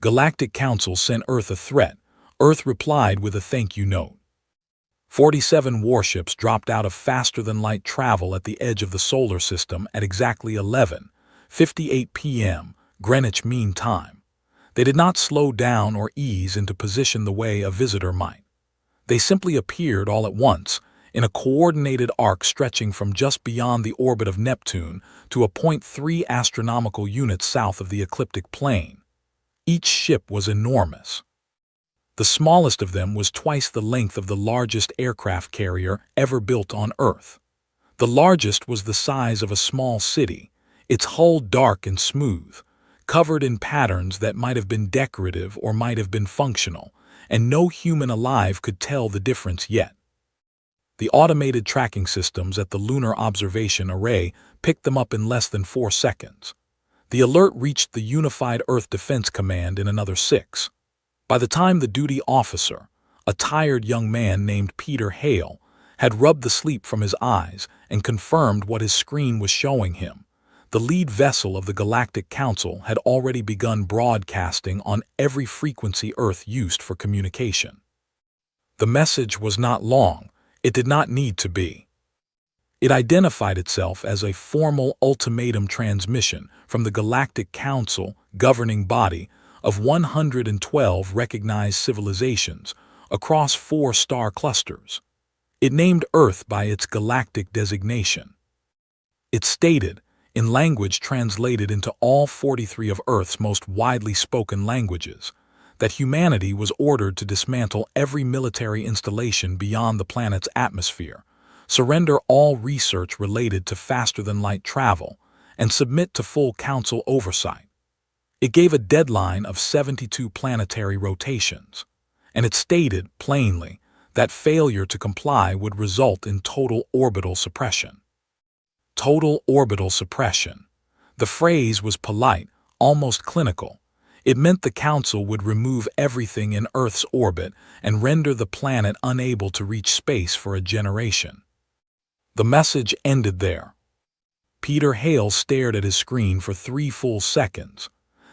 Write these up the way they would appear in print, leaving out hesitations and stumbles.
Galactic Council sent Earth a threat. Earth replied with a thank you note. 47 warships dropped out of faster-than-light travel at the edge of the solar system at exactly 11:58 p.m. Greenwich Mean Time. They did not slow down or ease into position the way a visitor might. They simply appeared all at once, in a coordinated arc stretching from just beyond the orbit of Neptune to a point 3 astronomical units south of the ecliptic plane. Each ship was enormous. The smallest of them was twice the length of the largest aircraft carrier ever built on Earth. The largest was the size of a small city, its hull dark and smooth, covered in patterns that might have been decorative or might have been functional, and no human alive could tell the difference yet. The automated tracking systems at the Lunar Observation Array picked them up in less than 4 seconds. The alert reached the Unified Earth Defense Command in another 6. By the time the duty officer, a tired young man named Peter Hale, had rubbed the sleep from his eyes and confirmed what his screen was showing him, the lead vessel of the Galactic Council had already begun broadcasting on every frequency Earth used for communication. The message was not long. It did not need to be. It identified itself as a formal ultimatum transmission from the Galactic Council governing body of 112 recognized civilizations across 4 star clusters. It named Earth by its galactic designation. It stated, in language translated into all 43 of Earth's most widely spoken languages, that humanity was ordered to dismantle every military installation beyond the planet's atmosphere, surrender all research related to faster-than-light travel, and submit to full Council oversight. It gave a deadline of 72 planetary rotations, and it stated, plainly, that failure to comply would result in total orbital suppression. Total orbital suppression. The phrase was polite, almost clinical. It meant the Council would remove everything in Earth's orbit and render the planet unable to reach space for a generation. The message ended there. Peter Hale stared at his screen for 3 full seconds.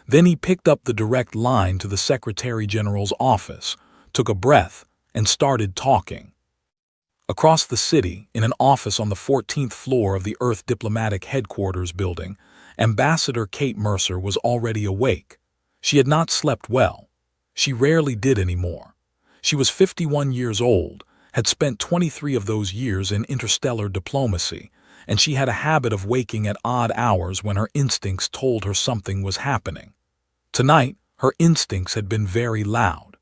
Then he picked up the direct line to the Secretary General's office, took a breath, and started talking. Across the city, in an office on the 14th floor of the Earth Diplomatic Headquarters building, Ambassador Kate Mercer was already awake. She had not slept well. She rarely did anymore. She was 51 years old, had spent 23 of those years in interstellar diplomacy, and she had a habit of waking at odd hours when her instincts told her something was happening. Tonight, her instincts had been very loud.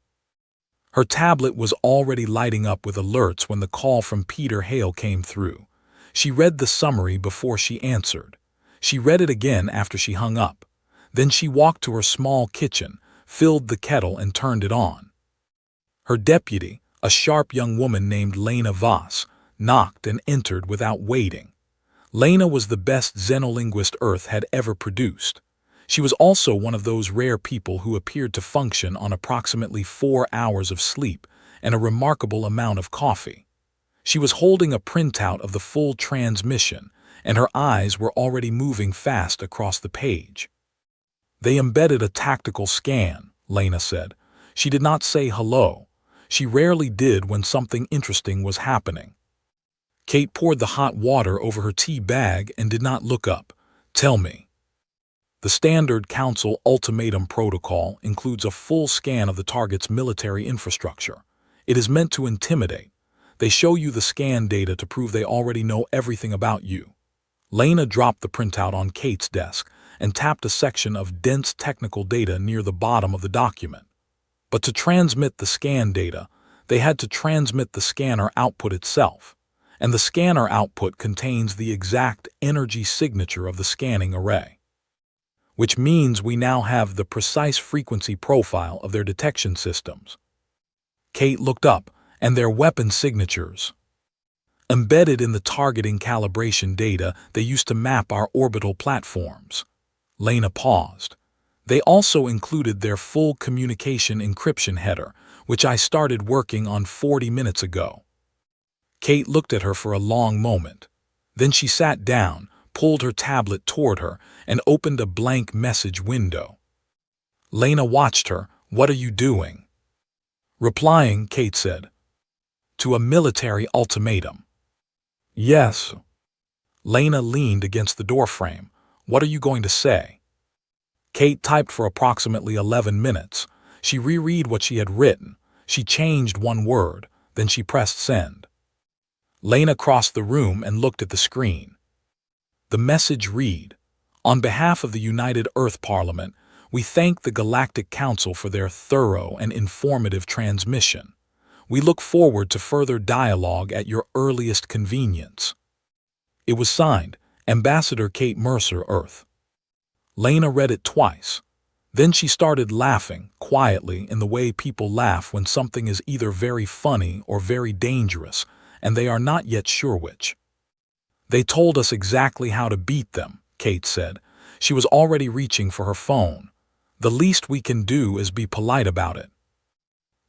Her tablet was already lighting up with alerts when the call from Peter Hale came through. She read the summary before she answered. She read it again after she hung up. Then she walked to her small kitchen, filled the kettle and turned it on. Her deputy, a sharp young woman named Lena Voss, knocked and entered without waiting. Lena was the best xenolinguist Earth had ever produced. She was also one of those rare people who appeared to function on approximately 4 hours of sleep and a remarkable amount of coffee. She was holding a printout of the full transmission, and her eyes were already moving fast across the page. "They embedded a tactical scan," Lena said. She did not say hello. She rarely did when something interesting was happening. Kate poured the hot water over her tea bag and did not look up. "Tell me." The standard Council ultimatum protocol includes a full scan of the target's military infrastructure. It is meant to intimidate. They show you the scan data to prove they already know everything about you. Lena dropped the printout on Kate's desk and tapped a section of dense technical data near the bottom of the document. But to transmit the scan data, they had to transmit the scanner output itself, and the scanner output contains the exact energy signature of the scanning array. Which means we now have the precise frequency profile of their detection systems. Kate looked up, and their weapon signatures. Embedded in the targeting calibration data they used to map our orbital platforms. Lena paused. They also included their full communication encryption header, which I started working on 40 minutes ago. Kate looked at her for a long moment. Then she sat down, pulled her tablet toward her, and opened a blank message window. Lena watched her. "What are you doing?" Replying, Kate said, "To a military ultimatum." "Yes." Lena leaned against the doorframe. "What are you going to say?" Kate typed for approximately 11 minutes. She reread what she had written. She changed one word, then she pressed send. Lena crossed the room and looked at the screen. The message read, "On behalf of the United Earth Parliament, we thank the Galactic Council for their thorough and informative transmission. We look forward to further dialogue at your earliest convenience." It was signed, Ambassador Kate Mercer, Earth. Lena read it twice. Then she started laughing, quietly, in the way people laugh when something is either very funny or very dangerous, and they are not yet sure which. "They told us exactly how to beat them," Kate said. She was already reaching for her phone. "The least we can do is be polite about it."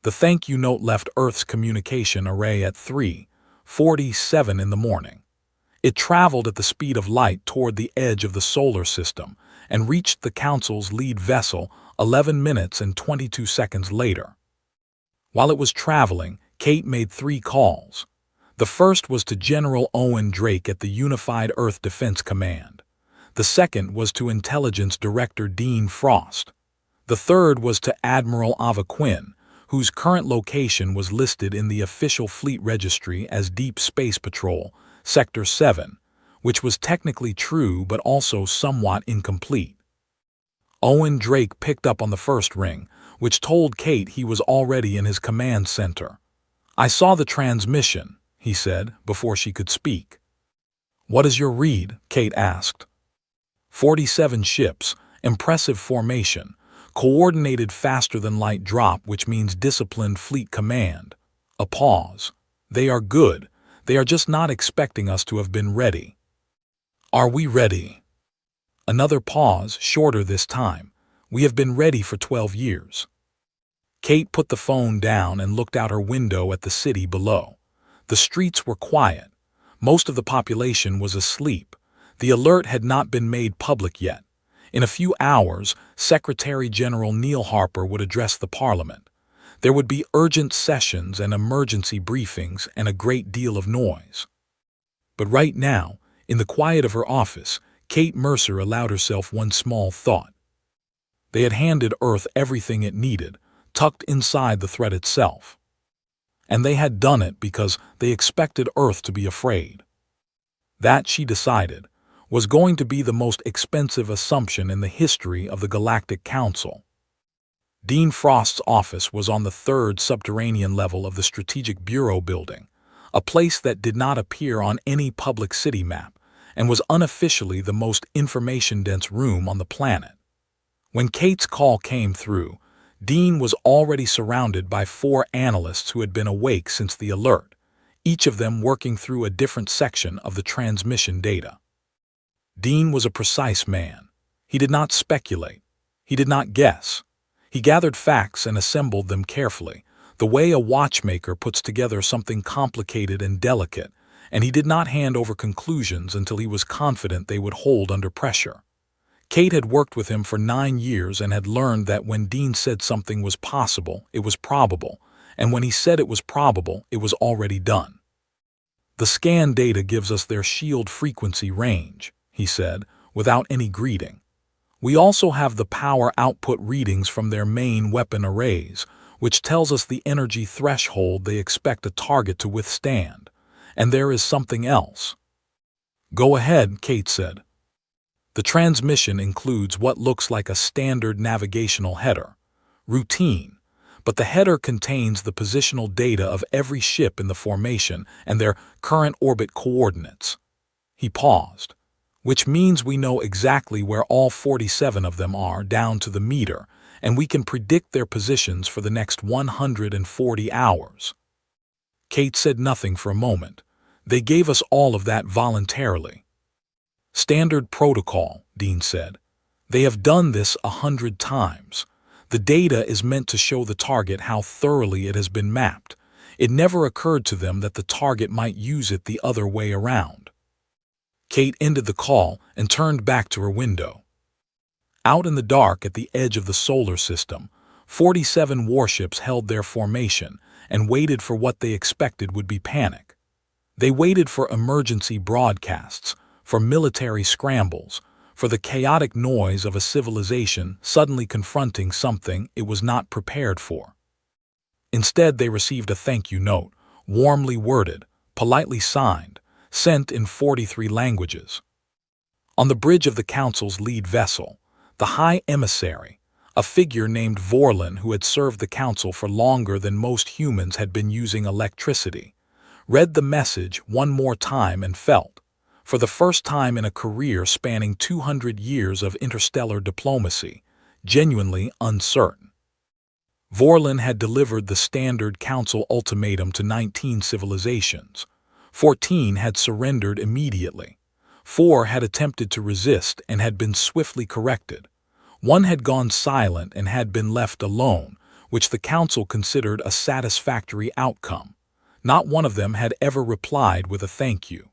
The thank you note left Earth's communication array at 3:47 in the morning. It traveled at the speed of light toward the edge of the solar system and reached the Council's lead vessel 11 minutes and 22 seconds later. While it was traveling, Kate made 3 calls. The first was to General Owen Drake at the Unified Earth Defense Command. The second was to Intelligence Director Dean Frost. The third was to Admiral Ava Quinn, whose current location was listed in the official fleet registry as Deep Space Patrol, Sector 7, which was technically true but also somewhat incomplete. Owen Drake picked up on the first ring, which told Kate he was already in his command center. "I saw the transmission," he said, before she could speak. "What is your read?" Kate asked. 47 ships, impressive formation, coordinated faster-than-light drop, which means disciplined fleet command. A pause. "They are good. They are just not expecting us to have been ready." "Are we ready?" Another pause, shorter this time. "We have been ready for 12 years." Kate put the phone down and looked out her window at the city below. The streets were quiet. Most of the population was asleep. The alert had not been made public yet. In a few hours, Secretary General Neil Harper would address the Parliament. There would be urgent sessions and emergency briefings and a great deal of noise. But right now, in the quiet of her office, Kate Mercer allowed herself one small thought. They had handed Earth everything it needed, tucked inside the threat itself. And they had done it because they expected Earth to be afraid. That, she decided, was going to be the most expensive assumption in the history of the Galactic Council. Dean Frost's office was on the 3rd subterranean level of the Strategic Bureau building, a place that did not appear on any public city map and was unofficially the most information-dense room on the planet. When Kate's call came through, Dean was already surrounded by 4 analysts who had been awake since the alert, each of them working through a different section of the transmission data. Dean was a precise man. He did not speculate. He did not guess. He gathered facts and assembled them carefully, the way a watchmaker puts together something complicated and delicate, and he did not hand over conclusions until he was confident they would hold under pressure. Kate had worked with him for 9 years and had learned that when Dean said something was possible, it was probable, and when he said it was probable, it was already done. "The scan data gives us their shield frequency range," he said, without any greeting. "We also have the power output readings from their main weapon arrays, which tells us the energy threshold they expect a target to withstand. And there is something else." "Go ahead," Kate said. "The transmission includes what looks like a standard navigational header. Routine. But the header contains the positional data of every ship in the formation and their current orbit coordinates." He paused. "Which means we know exactly where all 47 of them are down to the meter, and we can predict their positions for the next 140 hours. Kate said nothing for a moment. "They gave us all of that voluntarily." "Standard protocol," Dean said. "They have done this 100 times. The data is meant to show the target how thoroughly it has been mapped. It never occurred to them that the target might use it the other way around." Kate ended the call and turned back to her window. Out in the dark at the edge of the solar system, 47 warships held their formation and waited for what they expected would be panic. They waited for emergency broadcasts, for military scrambles, for the chaotic noise of a civilization suddenly confronting something it was not prepared for. Instead, they received a thank you note, warmly worded, politely signed, sent in 43 languages. On the bridge of the Council's lead vessel, the High Emissary, a figure named Vorlin who had served the Council for longer than most humans had been using electricity, read the message one more time and felt, for the first time in a career spanning 200 years of interstellar diplomacy, genuinely uncertain. Vorlin had delivered the standard Council ultimatum to 19 civilizations. 14 had surrendered immediately. 4 had attempted to resist and had been swiftly corrected. 1 had gone silent and had been left alone, which the Council considered a satisfactory outcome. Not one of them had ever replied with a thank you.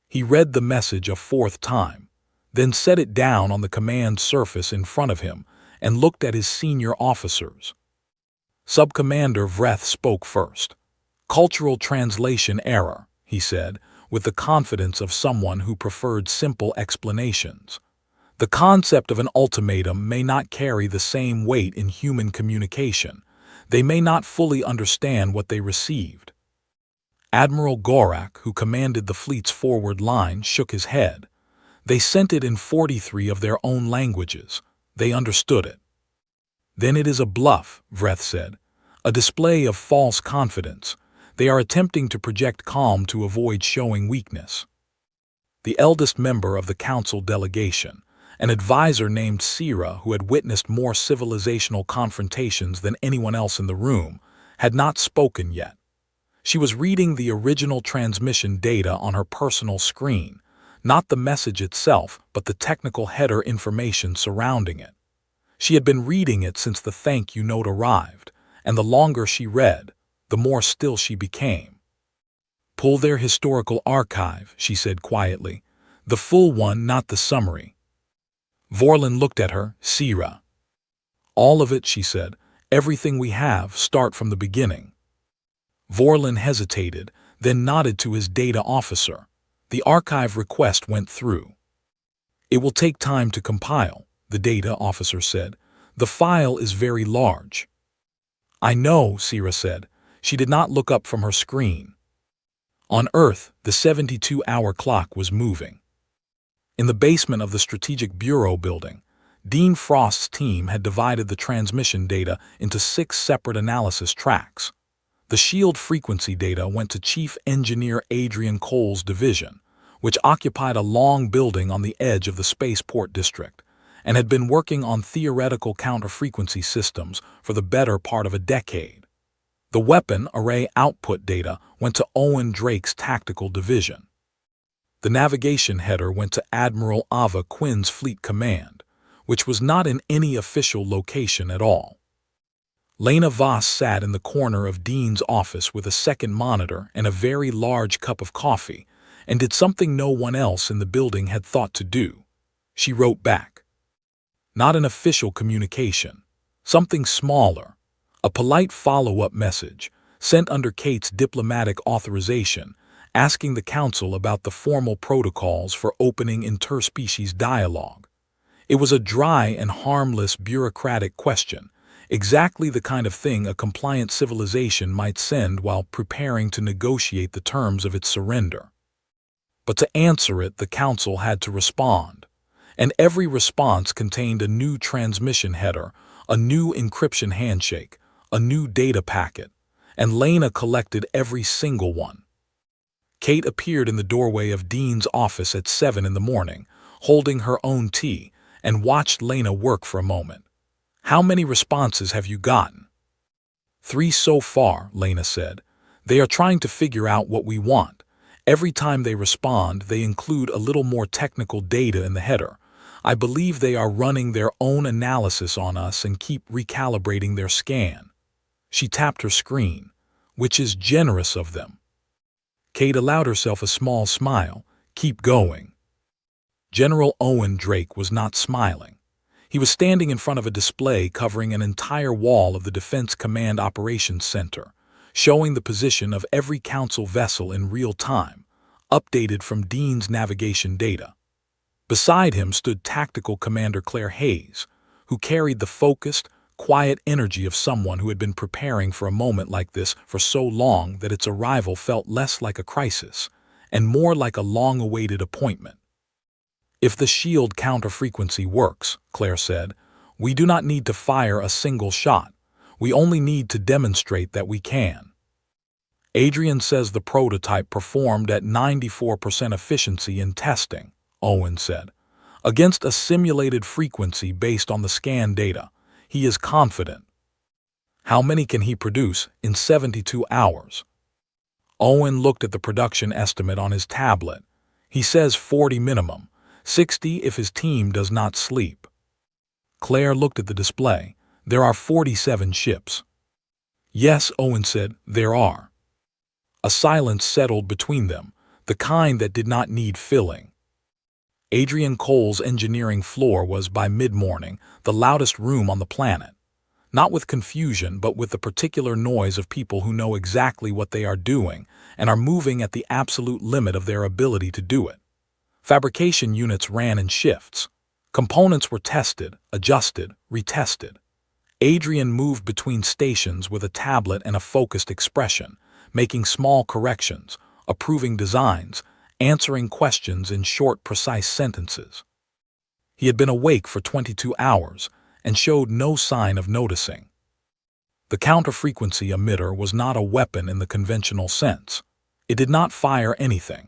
He read the message a fourth time, then set it down on the command surface in front of him and looked at his senior officers. Subcommander Vreth spoke first. "Cultural translation error," he said, with the confidence of someone who preferred simple explanations. "The concept of an ultimatum may not carry the same weight in human communication. They may not fully understand what they received." Admiral Gorak, who commanded the fleet's forward line, shook his head. "They sent it in 43 of their own languages. They understood it." "Then it is a bluff," Vreth said. "A display of false confidence. They are attempting to project calm to avoid showing weakness." The eldest member of the Council delegation, an advisor named Sira who had witnessed more civilizational confrontations than anyone else in the room, had not spoken yet. She was reading the original transmission data on her personal screen, not the message itself, but the technical header information surrounding it. She had been reading it since the thank you note arrived, and the longer she read, the more still she became. "Pull their historical archive," she said quietly. "The full one, not the summary." Vorlin looked at her. "Sira." "All of it," she said. "Everything we have, start from the beginning." Vorlin hesitated, then nodded to his data officer. The archive request went through. "It will take time to compile," the data officer said. "The file is very large." "I know," Sira said. She did not look up from her screen. On Earth, the 72-hour clock was moving. In the basement of the Strategic Bureau building, Dean Frost's team had divided the transmission data into 6 separate analysis tracks. The shield frequency data went to Chief Engineer Adrian Cole's division, which occupied a long building on the edge of the spaceport district, and had been working on theoretical counter-frequency systems for the better part of a decade. The weapon array output data went to Owen Drake's tactical division. The navigation header went to Admiral Ava Quinn's fleet command, which was not in any official location at all. Lena Voss sat in the corner of Dean's office with a second monitor and a very large cup of coffee, and did something no one else in the building had thought to do. She wrote back. Not an official communication. Something smaller. A polite follow-up message, sent under Kate's diplomatic authorization, asking the Council about the formal protocols for opening interspecies dialogue. It was a dry and harmless bureaucratic question, exactly the kind of thing a compliant civilization might send while preparing to negotiate the terms of its surrender. But to answer it, the Council had to respond, and every response contained a new transmission header, a new encryption handshake, a new data packet, and Lena collected every single one. Kate appeared in the doorway of Dean's office at 7 in the morning, holding her own tea, and watched Lena work for a moment. "How many responses have you gotten?" 3 so far, Lena said. "They are trying to figure out what we want. Every time they respond, they include a little more technical data in the header. I believe they are running their own analysis on us and keep recalibrating their scan." She tapped her screen. "Which is generous of them." Kate allowed herself a small smile. "Keep going." General Owen Drake was not smiling. He was standing in front of a display covering an entire wall of the Defense Command Operations Center, showing the position of every Council vessel in real time, updated from Dean's navigation data. Beside him stood Tactical Commander Claire Hayes, who carried the focused, quiet energy of someone who had been preparing for a moment like this for so long that its arrival felt less like a crisis and more like a long-awaited appointment. "If the shield counter-frequency works," Claire said, "we do not need to fire a single shot. We only need to demonstrate that we can." "Adrian says the prototype performed at 94% efficiency in testing," Owen said. "Against a simulated frequency based on the scan data, he is confident." "How many can he produce in 72 hours?" Owen looked at the production estimate on his tablet. "He says 40 minimum, 60 if his team does not sleep." Claire looked at the display. "There are 47 ships." "Yes," Owen said, "there are." A silence settled between them, the kind that did not need filling. Adrian Cole's engineering floor was, by mid-morning, the loudest room on the planet. Not with confusion, but with the particular noise of people who know exactly what they are doing and are moving at the absolute limit of their ability to do it. Fabrication units ran in shifts. Components were tested, adjusted, retested. Adrian moved between stations with a tablet and a focused expression, making small corrections, approving designs, answering questions in short, precise sentences. He had been awake for 22 hours and showed no sign of noticing. The counter-frequency emitter was not a weapon in the conventional sense. It did not fire anything.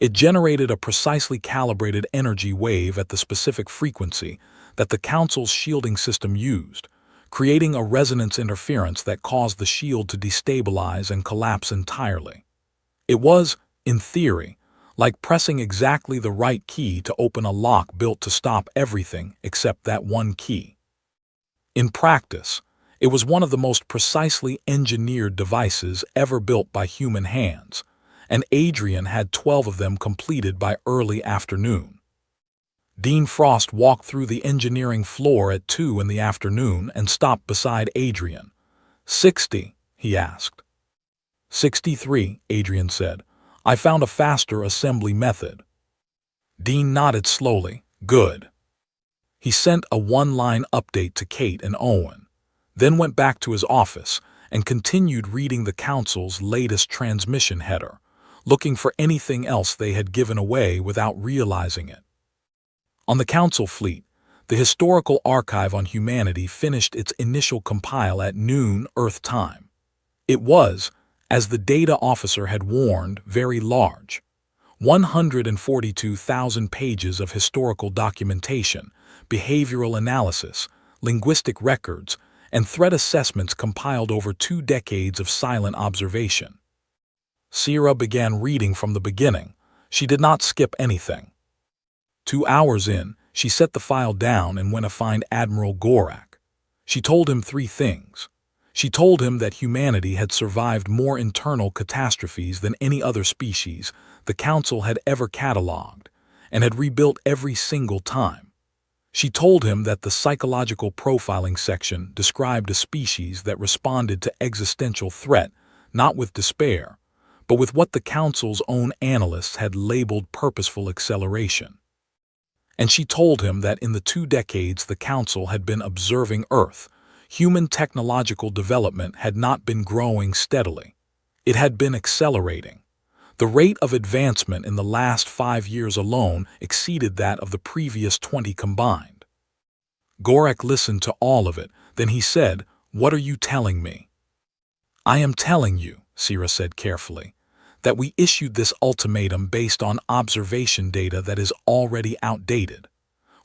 It generated a precisely calibrated energy wave at the specific frequency that the Council's shielding system used, creating a resonance interference that caused the shield to destabilize and collapse entirely. It was, in theory, like pressing exactly the right key to open a lock built to stop everything except that one key. In practice, it was one of the most precisely engineered devices ever built by human hands, and Adrian had 12 of them completed by early afternoon. Dean Frost walked through the engineering floor at 2 in the afternoon and stopped beside Adrian. 60, he asked. 63, Adrian said. I found a faster assembly method. Dean nodded slowly. Good. He sent a one-line update to Kate and Owen, then went back to his office and continued reading the Council's latest transmission header, looking for anything else they had given away without realizing it. On the Council fleet, the Historical Archive on Humanity finished its initial compile at noon Earth time. It was, as the data officer had warned, very large. 142,000 pages of historical documentation, behavioral analysis, linguistic records, and threat assessments compiled over 2 decades of silent observation. Sierra began reading from the beginning. She did not skip anything. 2 hours in, she set the file down and went to find Admiral Gorak. She told him 3 things. She told him that humanity had survived more internal catastrophes than any other species the Council had ever catalogued, and had rebuilt every single time. She told him that the psychological profiling section described a species that responded to existential threat not with despair, but with what the Council's own analysts had labeled purposeful acceleration. And she told him that in the 2 decades the Council had been observing Earth, human technological development had not been growing steadily. It had been accelerating. The rate of advancement in the last 5 years alone exceeded that of the previous 20 combined. Gorak listened to all of it, then he said, "What are you telling me?" "I am telling you," Sierra said carefully, "that we issued this ultimatum based on observation data that is already outdated.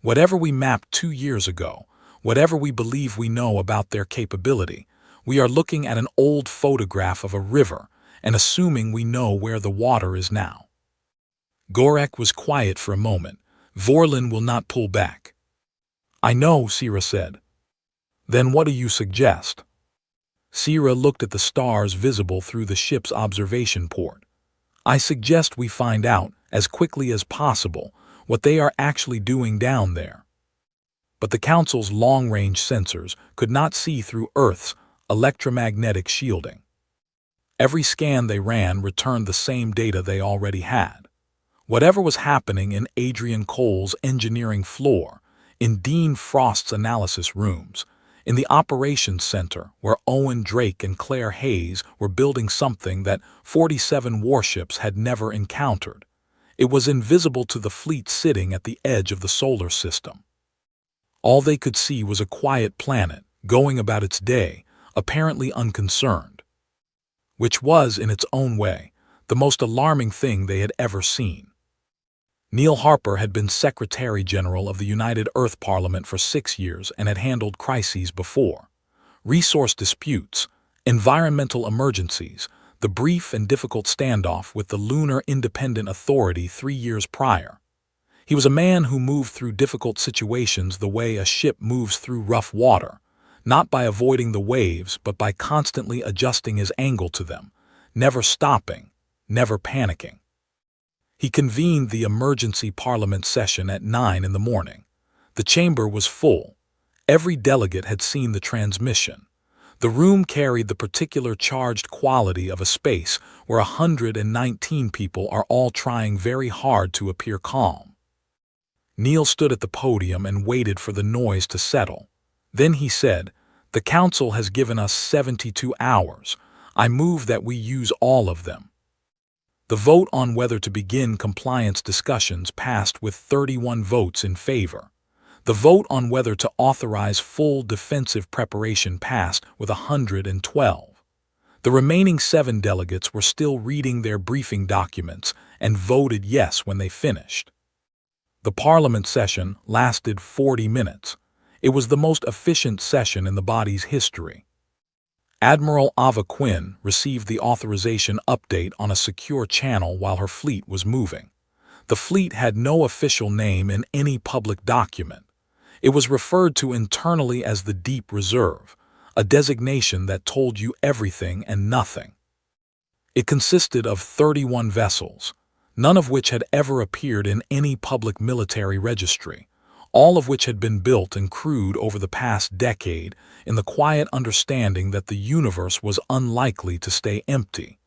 Whatever we mapped 2 years ago, whatever we believe we know about their capability, we are looking at an old photograph of a river and assuming we know where the water is now." Gorak was quiet for a moment. "Vorlin will not pull back." "I know," Sierra said. "Then what do you suggest?" Sierra looked at the stars visible through the ship's observation port. "I suggest we find out, as quickly as possible, what they are actually doing down there." But the Council's long-range sensors could not see through Earth's electromagnetic shielding. Every scan they ran returned the same data they already had. Whatever was happening in Adrian Cole's engineering floor, in Dean Frost's analysis rooms, in the operations center where Owen Drake and Claire Hayes were building something that 47 warships had never encountered, it was invisible to the fleet sitting at the edge of the solar system. All they could see was a quiet planet going about its day, apparently unconcerned. Which was, in its own way, the most alarming thing they had ever seen. Neil Harper had been Secretary General of the United Earth Parliament for 6 years and had handled crises before. Resource disputes, environmental emergencies, the brief and difficult standoff with the Lunar Independent Authority 3 years prior. He was a man who moved through difficult situations the way a ship moves through rough water, not by avoiding the waves but by constantly adjusting his angle to them, never stopping, never panicking. He convened the emergency parliament session at 9 in the morning. The chamber was full. Every delegate had seen the transmission. The room carried the particular charged quality of a space where 119 people are all trying very hard to appear calm. Neil stood at the podium and waited for the noise to settle. Then he said, "The Council has given us 72 hours. I move that we use all of them." The vote on whether to begin compliance discussions passed with 31 votes in favor. The vote on whether to authorize full defensive preparation passed with 112. The remaining 7 delegates were still reading their briefing documents and voted yes when they finished. The Parliament session lasted 40 minutes. It was the most efficient session in the body's history. Admiral Ava Quinn received the authorization update on a secure channel while her fleet was moving. The fleet had no official name in any public document. It was referred to internally as the Deep Reserve, a designation that told you everything and nothing. It consisted of 31 vessels, none of which had ever appeared in any public military registry, all of which had been built and crewed over the past decade in the quiet understanding that the universe was unlikely to stay empty,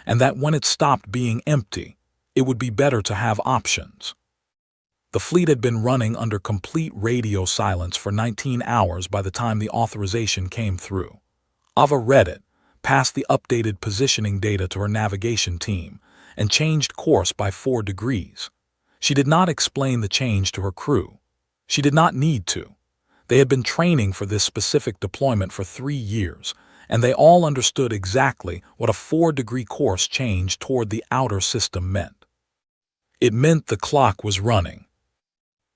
and that when it stopped being empty, it would be better to have options. The fleet had been running under complete radio silence for 19 hours by the time the authorization came through. Ava read it, passed the updated positioning data to her navigation team, and changed course by 4 degrees. She did not explain the change to her crew. She did not need to. They had been training for this specific deployment for 3 years, and they all understood exactly what a 4-degree course change toward the outer system meant. It meant the clock was running.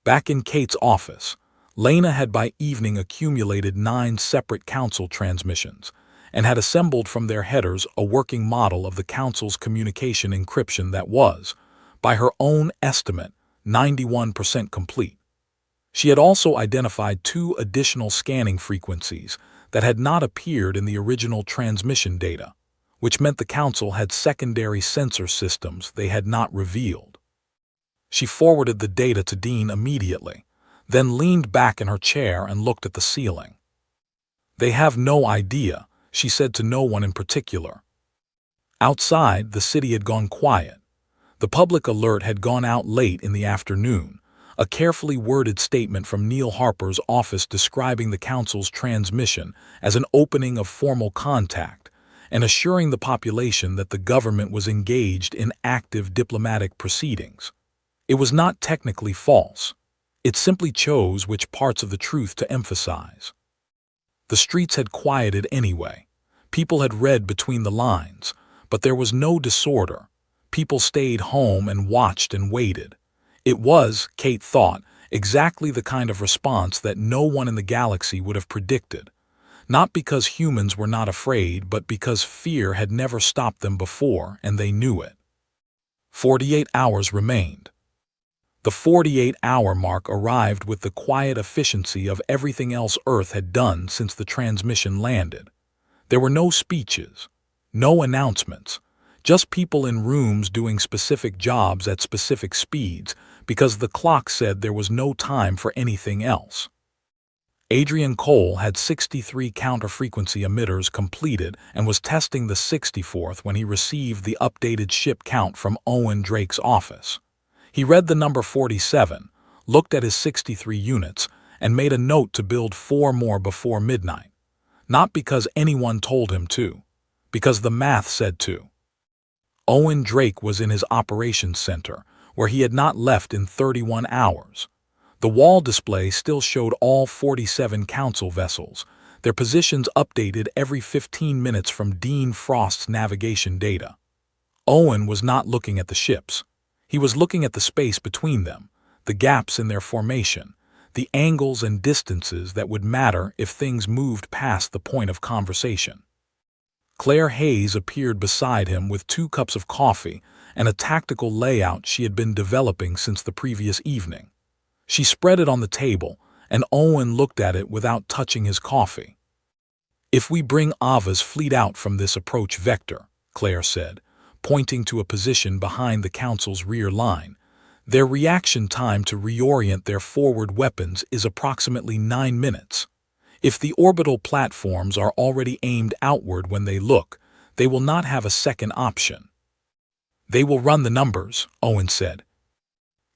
Back in Kate's office, Lena had by evening accumulated 9 separate Council transmissions and had assembled from their headers a working model of the Council's communication encryption that was, by her own estimate, 91% complete. She had also identified 2 additional scanning frequencies that had not appeared in the original transmission data, which meant the Council had secondary sensor systems they had not revealed. She forwarded the data to Dean immediately, then leaned back in her chair and looked at the ceiling. "They have no idea," she said to no one in particular. Outside, the city had gone quiet. The public alert had gone out late in the afternoon, a carefully worded statement from Neil Harper's office describing the Council's transmission as an opening of formal contact and assuring the population that the government was engaged in active diplomatic proceedings. It was not technically false. It simply chose which parts of the truth to emphasize. The streets had quieted anyway. People had read between the lines, but there was no disorder. People stayed home and watched and waited. It was, Kate thought, exactly the kind of response that no one in the galaxy would have predicted, not because humans were not afraid, but because fear had never stopped them before, and they knew it. 48 hours remained. The 48-hour mark arrived with the quiet efficiency of everything else Earth had done since the transmission landed. There were no speeches, no announcements, just people in rooms doing specific jobs at specific speeds because the clock said there was no time for anything else. Adrian Cole had 63 counter-frequency emitters completed and was testing the 64th when he received the updated ship count from Owen Drake's office. He read the number 47, looked at his 63 units, and made a note to build 4 more before midnight. Not because anyone told him to, because the math said to. Owen Drake was in his operations center, where he had not left in 31 hours. The wall display still showed all 47 council vessels, their positions updated every 15 minutes from Dean Frost's navigation data. Owen was not looking at the ships. He was looking at the space between them, the gaps in their formation, the angles and distances that would matter if things moved past the point of conversation. Claire Hayes appeared beside him with 2 cups of coffee and a tactical layout she had been developing since the previous evening. She spread it on the table, and Owen looked at it without touching his coffee. "If we bring Ava's fleet out from this approach vector," Claire said, pointing to a position behind the Council's rear line, "their reaction time to reorient their forward weapons is approximately 9 minutes. If the orbital platforms are already aimed outward when they look, they will not have a second option." "They will run the numbers," Owen said.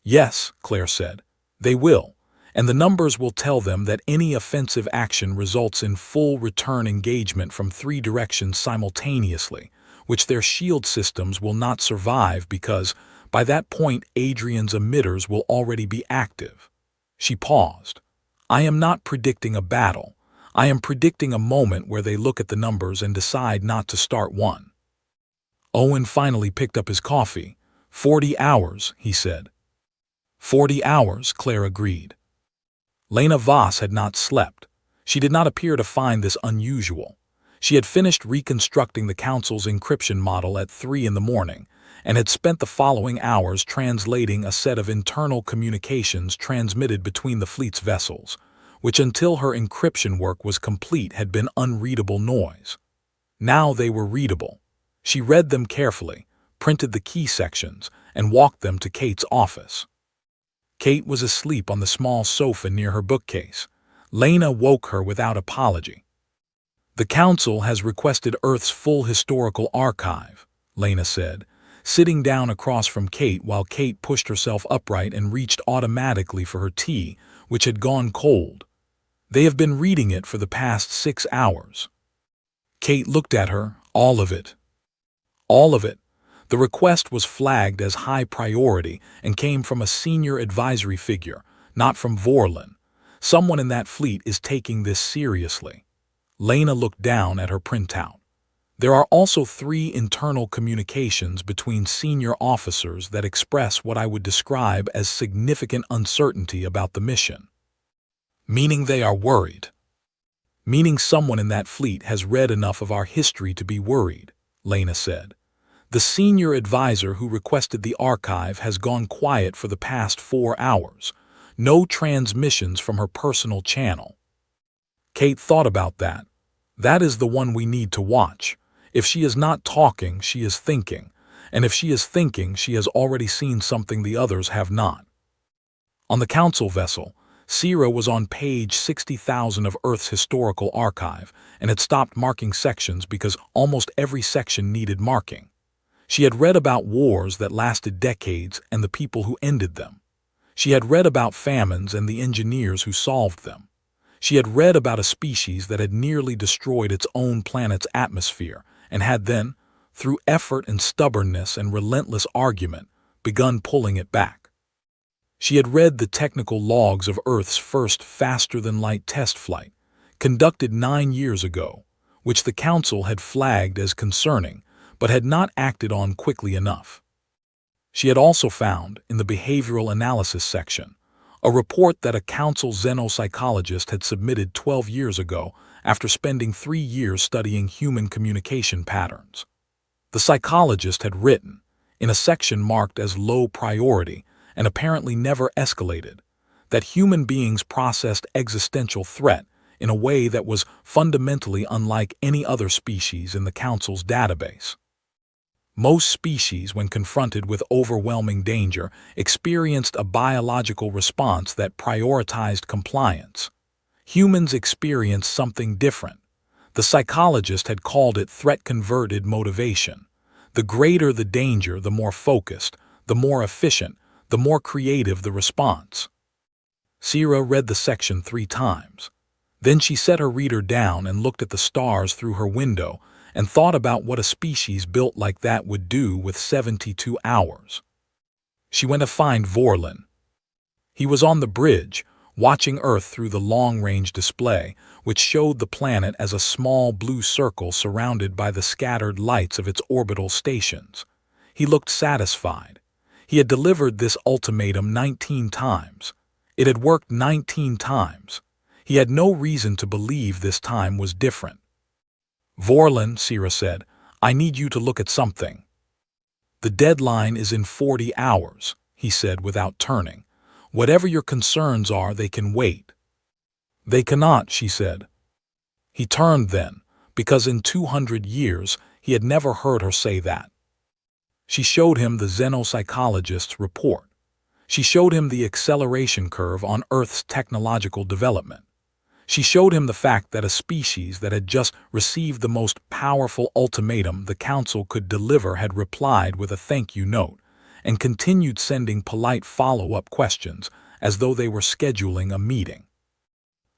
"Yes," Claire said, "they will, and the numbers will tell them that any offensive action results in full return engagement from 3 directions simultaneously, which their shield systems will not survive because, by that point, Adrian's emitters will already be active." She paused. "I am not predicting a battle. I am predicting a moment where they look at the numbers and decide not to start one." Owen finally picked up his coffee. 40 hours, he said. 40 hours, Claire agreed. Lena Voss had not slept. She did not appear to find this unusual. She had finished reconstructing the Council's encryption model at 3 in the morning and had spent the following hours translating a set of internal communications transmitted between the fleet's vessels, which until her encryption work was complete had been unreadable noise. Now they were readable. She read them carefully, printed the key sections, and walked them to Kate's office. Kate was asleep on the small sofa near her bookcase. Lena woke her without apology. "The Council has requested Earth's full historical archive," Lena said, sitting down across from Kate while Kate pushed herself upright and reached automatically for her tea, which had gone cold. "They have been reading it for the past 6 hours." Kate looked at her. "All of it." "All of it." The request was flagged as high priority and came from a senior advisory figure, not from Vorlin. "Someone in that fleet is taking this seriously." Lena looked down at her printout. "There are also 3 internal communications between senior officers that express what I would describe as significant uncertainty about the mission." "Meaning they are worried." "Meaning someone in that fleet has read enough of our history to be worried," Lena said. "The senior advisor who requested the archive has gone quiet for the past 4 hours. No transmissions from her personal channel." Kate thought about that. That is the one we need to watch. If she is not talking, she is thinking. And if she is thinking, she has already seen something the others have not. On the Council vessel, Sierra was on page 60,000 of Earth's historical archive and had stopped marking sections because almost every section needed marking. She had read about wars that lasted decades and the people who ended them. She had read about famines and the engineers who solved them. She had read about a species that had nearly destroyed its own planet's atmosphere and had then, through effort and stubbornness and relentless argument, begun pulling it back. She had read the technical logs of Earth's first faster-than-light test flight, conducted 9 years ago, which the Council had flagged as concerning, but had not acted on quickly enough. She had also found, in the behavioral analysis section, a report that a Council xenopsychologist had submitted 12 years ago after spending 3 years studying human communication patterns. The psychologist had written, in a section marked as low priority and apparently never escalated, that human beings processed existential threat in a way that was fundamentally unlike any other species in the Council's database. Most species, when confronted with overwhelming danger, experienced a biological response that prioritized compliance. Humans experience something different. The psychologist had called it threat-converted motivation. The greater the danger, the more focused, the more efficient, the more creative the response. Sierra read the section 3 times. Then she set her reader down and looked at the stars through her window and thought about what a species built like that would do with 72 hours. She went to find Vorlin. He was on the bridge, watching Earth through the long-range display, which showed the planet as a small blue circle surrounded by the scattered lights of its orbital stations. He looked satisfied. He had delivered this ultimatum 19 times. It had worked 19 times. He had no reason to believe this time was different. "Vorlin," Sierra said, "I need you to look at something." "The deadline is in 40 hours, he said without turning. "Whatever your concerns are, they can wait." "They cannot," she said. He turned then, because in 200 years he had never heard her say that. She showed him the xenopsychologist's report. She showed him the acceleration curve on Earth's technological development. She showed him the fact that a species that had just received the most powerful ultimatum the Council could deliver had replied with a thank you note, and continued sending polite follow-up questions as though they were scheduling a meeting.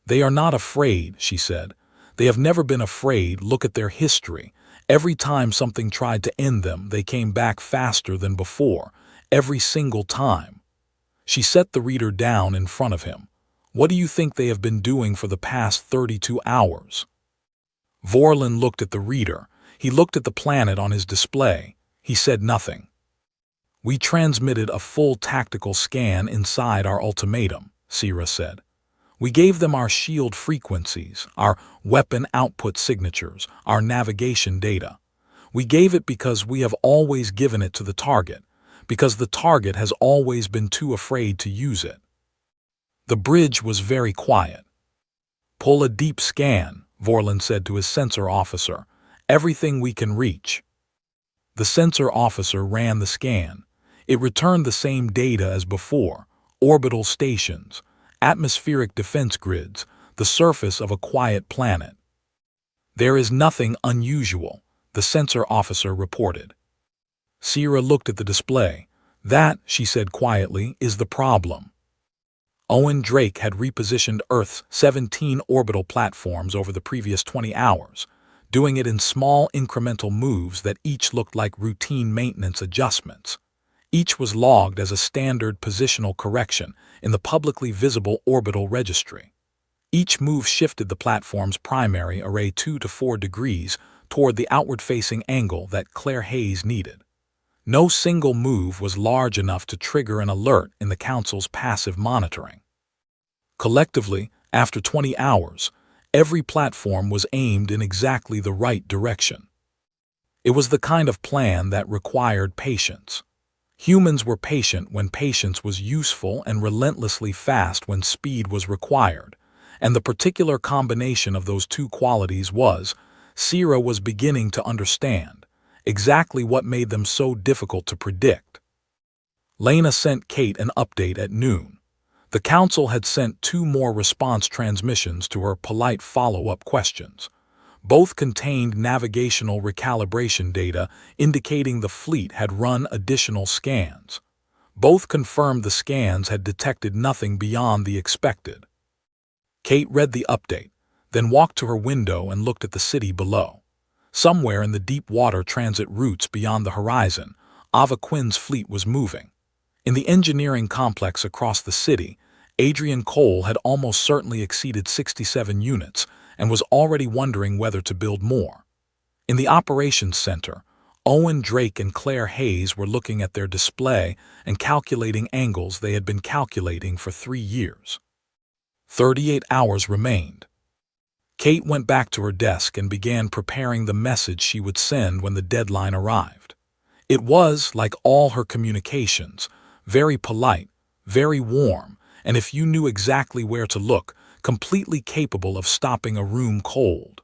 "They are not afraid," she said. "They have never been afraid. Look at their history. Every time something tried to end them, they came back faster than before. Every single time." She set the reader down in front of him. "What do you think they have been doing for the past 32 hours? Vorlin looked at the reader. He looked at the planet on his display. He said nothing. "We transmitted a full tactical scan inside our ultimatum," Sierra said. "We gave them our shield frequencies, our weapon output signatures, our navigation data. We gave it because we have always given it to the target, because the target has always been too afraid to use it." The bridge was very quiet. "Pull a deep scan," Vorlin said to his sensor officer. "Everything we can reach." The sensor officer ran the scan. It returned the same data as before: orbital stations, atmospheric defense grids, the surface of a quiet planet. "There is nothing unusual," the sensor officer reported. Sierra looked at the display. "That," she said quietly, "is the problem." Owen Drake had repositioned Earth's 17 orbital platforms over the previous 20 hours, doing it in small incremental moves that each looked like routine maintenance adjustments. Each was logged as a standard positional correction in the publicly visible orbital registry. Each move shifted the platform's primary array 2 to 4 degrees toward the outward-facing angle that Claire Hayes needed. No single move was large enough to trigger an alert in the Council's passive monitoring. Collectively, after 20 hours, every platform was aimed in exactly the right direction. It was the kind of plan that required patience. Humans were patient when patience was useful and relentlessly fast when speed was required, and the particular combination of those two qualities was, Sierra was beginning to understand, exactly what made them so difficult to predict. Lena sent Kate an update at noon. The Council had sent 2 more response transmissions to her polite follow-up questions. Both contained navigational recalibration data indicating the fleet had run additional scans. Both confirmed the scans had detected nothing beyond the expected. Kate read the update, then walked to her window and looked at the city below. Somewhere in the deep water transit routes beyond the horizon, Ava Quinn's fleet was moving. In the engineering complex across the city, Adrian Cole had almost certainly exceeded 67 units and was already wondering whether to build more. In the operations center, Owen Drake and Claire Hayes were looking at their display and calculating angles they had been calculating for 3 years. 38 hours remained. Kate went back to her desk and began preparing the message she would send when the deadline arrived. It was, like all her communications, very polite, very warm, and if you knew exactly where to look, completely capable of stopping a room cold.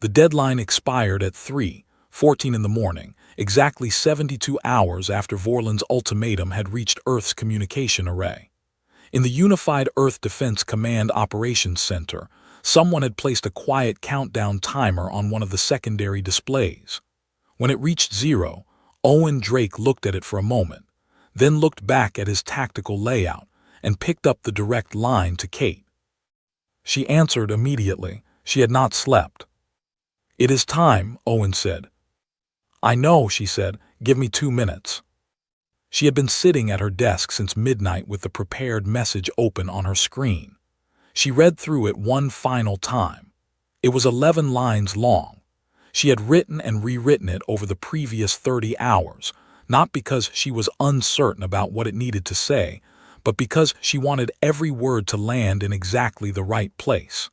The deadline expired at 3:14 in the morning, exactly 72 hours after Vorlin's ultimatum had reached Earth's communication array. In the Unified Earth Defense Command Operations Center, someone had placed a quiet countdown timer on one of the secondary displays. When it reached 0, Owen Drake looked at it for a moment, then looked back at his tactical layout and picked up the direct line to Kate. She answered immediately. She had not slept. "It is time," Owen said. "I know," she said. "Give me 2 minutes." She had been sitting at her desk since midnight with the prepared message open on her screen. She read through it one final time. It was 11 lines long. She had written and rewritten it over the previous 30 hours, not because she was uncertain about what it needed to say, but because she wanted every word to land in exactly the right place.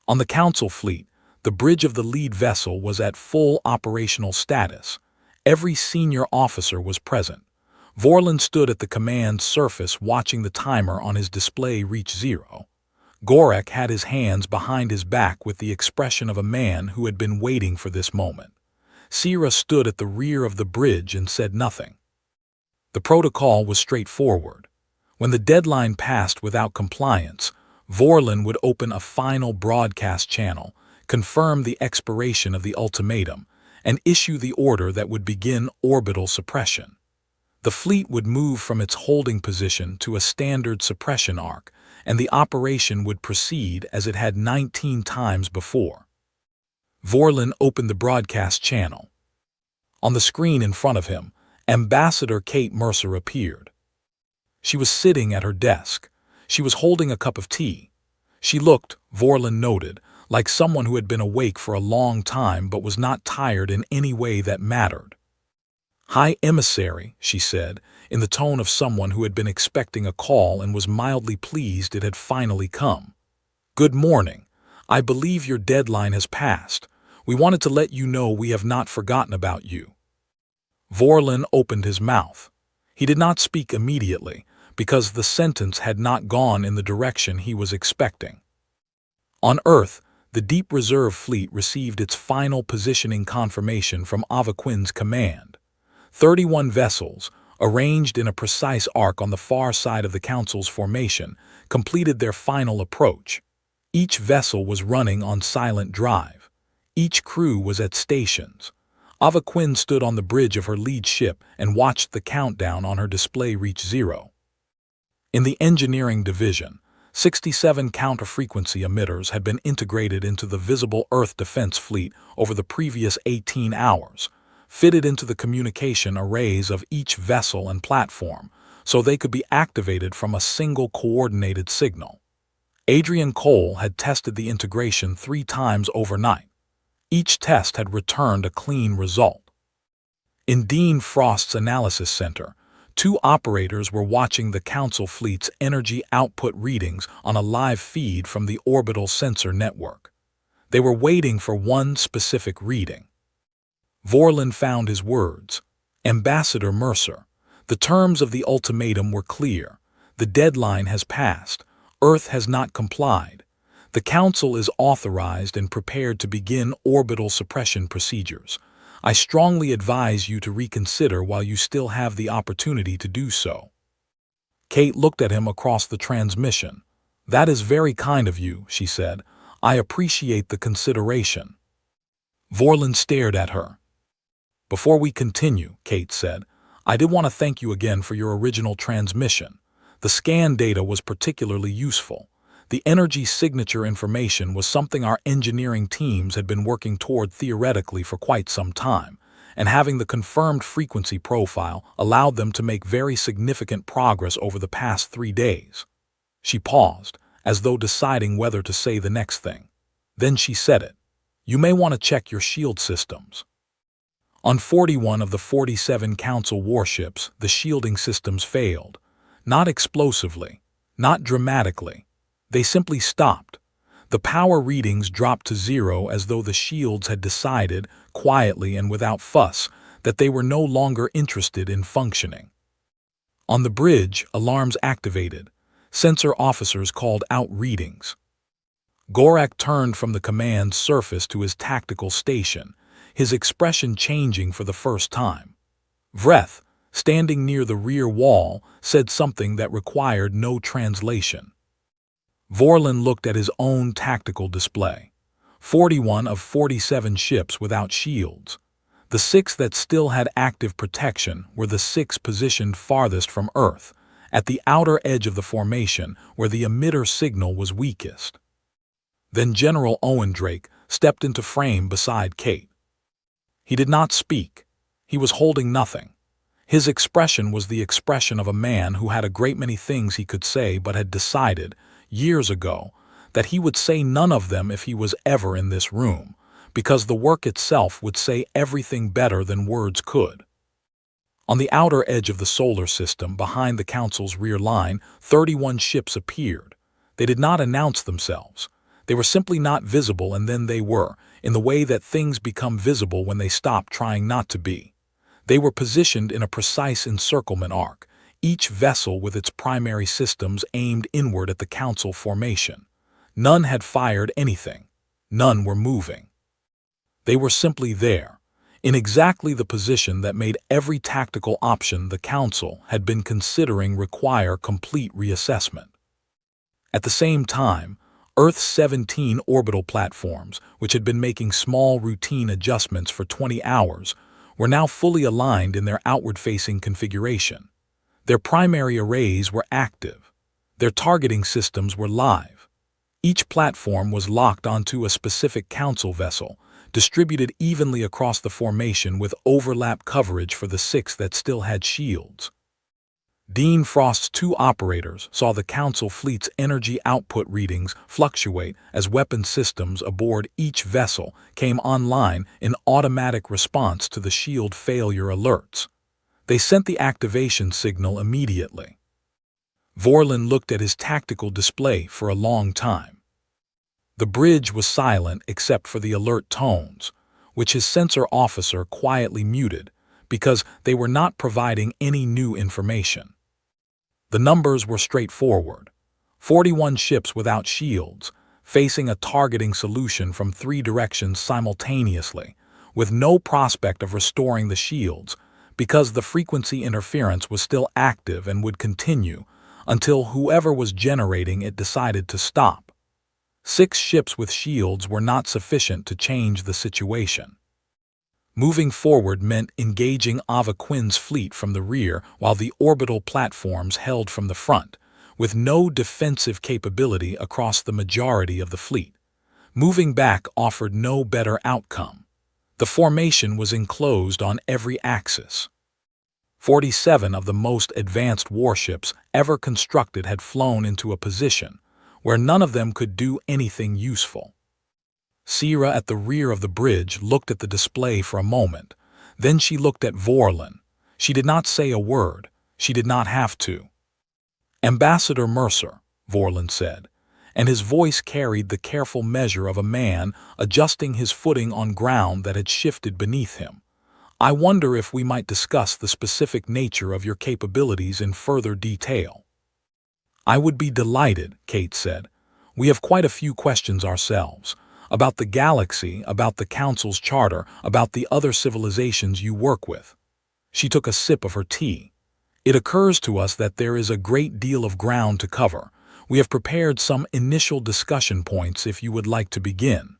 On the Council fleet, the bridge of the lead vessel was at full operational status. Every senior officer was present. Vorlon stood at the command surface watching the timer on his display reach 0. Gorek had his hands behind his back with the expression of a man who had been waiting for this moment. Sierra stood at the rear of the bridge and said nothing. The protocol was straightforward. When the deadline passed without compliance, Vorlon would open a final broadcast channel, confirm the expiration of the ultimatum, and issue the order that would begin orbital suppression. The fleet would move from its holding position to a standard suppression arc, and the operation would proceed as it had 19 times before. Vorlon opened the broadcast channel. On the screen in front of him, Ambassador Kate Mercer appeared. She was sitting at her desk. She was holding a cup of tea. She looked, Vorlon noted, like someone who had been awake for a long time but was not tired in any way that mattered. "High Emissary," she said, in the tone of someone who had been expecting a call and was mildly pleased it had finally come. "Good morning. I believe your deadline has passed. We wanted to let you know we have not forgotten about you." Vorlon opened his mouth. He did not speak immediately, because the sentence had not gone in the direction he was expecting. On Earth, the Deep Reserve Fleet received its final positioning confirmation from Avaquin's command. 31 vessels, arranged in a precise arc on the far side of the Council's formation, completed their final approach. Each vessel was running on silent drive. Each crew was at stations. Avaquin stood on the bridge of her lead ship and watched the countdown on her display reach 0. In the engineering division, 67 counter-frequency emitters had been integrated into the visible Earth defense fleet over the previous 18 hours, fitted into the communication arrays of each vessel and platform, so they could be activated from a single coordinated signal. Adrian Cole had tested the integration 3 times overnight. Each test had returned a clean result. In Dean Frost's analysis center, 2 operators were watching the Council fleet's energy output readings on a live feed from the orbital sensor network. They were waiting for one specific reading. Vorlon found his words. "Ambassador Mercer, the terms of the ultimatum were clear. The deadline has passed. Earth has not complied. The Council is authorized and prepared to begin orbital suppression procedures. I strongly advise you to reconsider while you still have the opportunity to do so." Kate looked at him across the transmission. "That is very kind of you," she said. "I appreciate the consideration." Vorlon stared at her. "Before we continue," Kate said, "I did want to thank you again for your original transmission. The scan data was particularly useful. The energy signature information was something our engineering teams had been working toward theoretically for quite some time, and having the confirmed frequency profile allowed them to make very significant progress over the past 3 days." She paused, as though deciding whether to say the next thing. Then she said it. "You may want to check your shield systems." On 41 of the 47 Council warships, the shielding systems failed. Not explosively, not dramatically. They simply stopped. The power readings dropped to 0 as though the shields had decided, quietly and without fuss, that they were no longer interested in functioning. On the bridge, alarms activated. Sensor officers called out readings. Gorak turned from the command surface to his tactical station, his expression changing for the first time. "Vreth, standing near the rear wall, said something that required no translation. Vorlin looked at his own tactical display. 41 of 47 ships without shields. The 6 that still had active protection were the 6 positioned farthest from Earth, at the outer edge of the formation where the emitter signal was weakest. Then General Owen Drake stepped into frame beside Kate. He did not speak. He was holding nothing. His expression was the expression of a man who had a great many things he could say but had decided, years ago, that he would say none of them if he was ever in this room, because the work itself would say everything better than words could. On the outer edge of the solar system, behind the Council's rear line, 31 ships appeared. They did not announce themselves. They were simply not visible, and then they were, in the way that things become visible when they stop trying not to be. They were positioned in a precise encirclement arc, each vessel with its primary systems aimed inward at the Council formation. None had fired anything. None were moving. They were simply there, in exactly the position that made every tactical option the Council had been considering require complete reassessment. At the same time, Earth's 17 orbital platforms, which had been making small routine adjustments for 20 hours, were now fully aligned in their outward-facing configuration. Their primary arrays were active. Their targeting systems were live. Each platform was locked onto a specific Council vessel, distributed evenly across the formation with overlap coverage for the 6 that still had shields. Dean Frost's 2 operators saw the Council fleet's energy output readings fluctuate as weapon systems aboard each vessel came online in automatic response to the shield failure alerts. They sent the activation signal immediately. Vorlin looked at his tactical display for a long time. The bridge was silent except for the alert tones, which his sensor officer quietly muted because they were not providing any new information. The numbers were straightforward. 41 ships without shields, facing a targeting solution from 3 directions simultaneously, with no prospect of restoring the shields, because the frequency interference was still active and would continue until whoever was generating it decided to stop. 6 ships with shields were not sufficient to change the situation. Moving forward meant engaging Ava Quinn's fleet from the rear while the orbital platforms held from the front, with no defensive capability across the majority of the fleet. Moving back offered no better outcome. The formation was enclosed on every axis. 47 of the most advanced warships ever constructed had flown into a position where none of them could do anything useful. Sierra at the rear of the bridge looked at the display for a moment. Then she looked at Vorlin. She did not say a word. She did not have to. "Ambassador Mercer," Vorlin said, and his voice carried the careful measure of a man adjusting his footing on ground that had shifted beneath him. "I wonder if we might discuss the specific nature of your capabilities in further detail." "I would be delighted," Kate said. "We have quite a few questions ourselves. About the galaxy, about the Council's charter, about the other civilizations you work with." She took a sip of her tea. "It occurs to us that there is a great deal of ground to cover. We have prepared some initial discussion points if you would like to begin."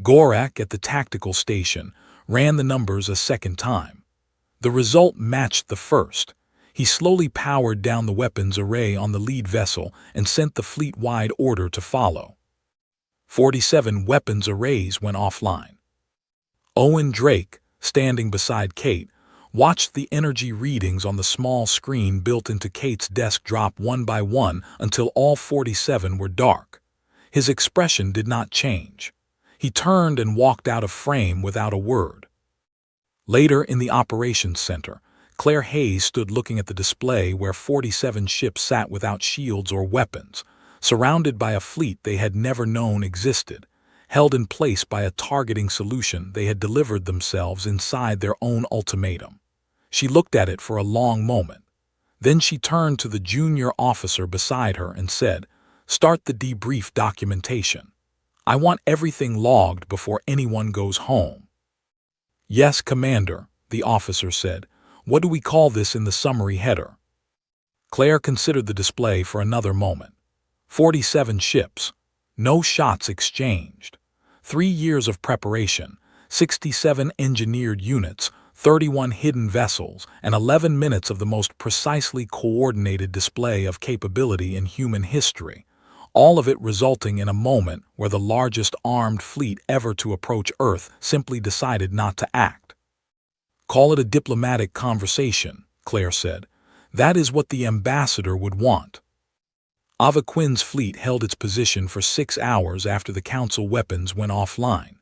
Gorak at the tactical station ran the numbers a second time. The result matched the first. He slowly powered down the weapons array on the lead vessel and sent the fleet-wide order to follow. 47 weapons arrays went offline. Owen Drake, standing beside Kate, watched the energy readings on the small screen built into Kate's desk drop one by one until all 47 were dark. His expression did not change. He turned and walked out of frame without a word. Later in the operations center, Claire Hayes stood looking at the display where 47 ships sat without shields or weapons, surrounded by a fleet they had never known existed, held in place by a targeting solution they had delivered themselves inside their own ultimatum. She looked at it for a long moment. Then she turned to the junior officer beside her and said, "Start the debrief documentation. I want everything logged before anyone goes home." "Yes, Commander," the officer said. What do we call this in the summary header? Claire considered the display for another moment. 47 ships. No shots exchanged. 3 years of preparation. 67 engineered units. 31 hidden vessels. And 11 minutes of the most precisely coordinated display of capability in human history. All of it resulting in a moment where the largest armed fleet ever to approach Earth simply decided not to act. Call it a diplomatic conversation, Claire said. That is what the ambassador would want. Ava Quinn's fleet held its position for 6 hours after the Council weapons went offline.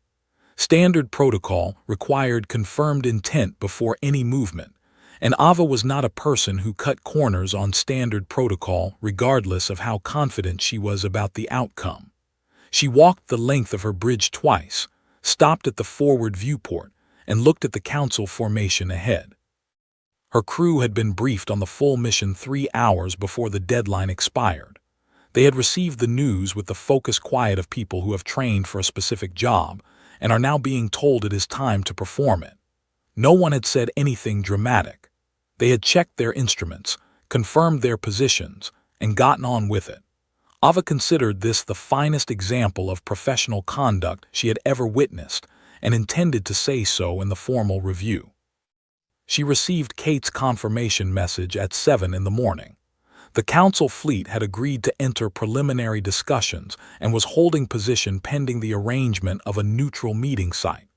Standard protocol required confirmed intent before any movement, and Ava was not a person who cut corners on standard protocol regardless of how confident she was about the outcome. She walked the length of her bridge twice, stopped at the forward viewport, and looked at the Council formation ahead. Her crew had been briefed on the full mission 3 hours before the deadline expired. They had received the news with the focused quiet of people who have trained for a specific job and are now being told it is time to perform it. No one had said anything dramatic. They had checked their instruments, confirmed their positions, and gotten on with it. Ava considered this the finest example of professional conduct she had ever witnessed and intended to say so in the formal review. She received Kate's confirmation message at 7 in the morning. The Council fleet had agreed to enter preliminary discussions and was holding position pending the arrangement of a neutral meeting site.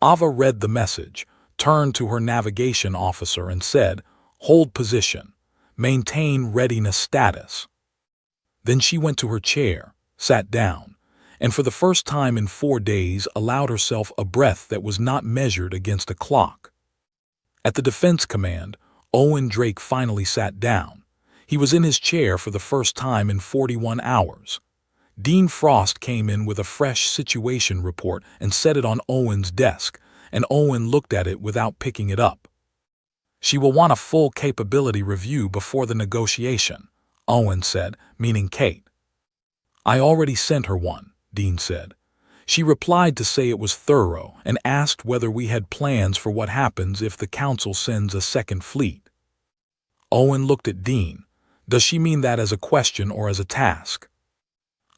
Ava read the message, turned to her navigation officer and said, "Hold position. Maintain readiness status." Then she went to her chair, sat down, and for the first time in 4 days allowed herself a breath that was not measured against a clock. At the Defense Command, Owen Drake finally sat down. He was in his chair for the first time in 41 hours. Dean Frost came in with a fresh situation report and set it on Owen's desk, and Owen looked at it without picking it up. "She will want a full capability review before the negotiation," Owen said, meaning Kate. "I already sent her one," Dean said. "She replied to say it was thorough and asked whether we had plans for what happens if the Council sends a second fleet." Owen looked at Dean. "Does she mean that as a question or as a task?"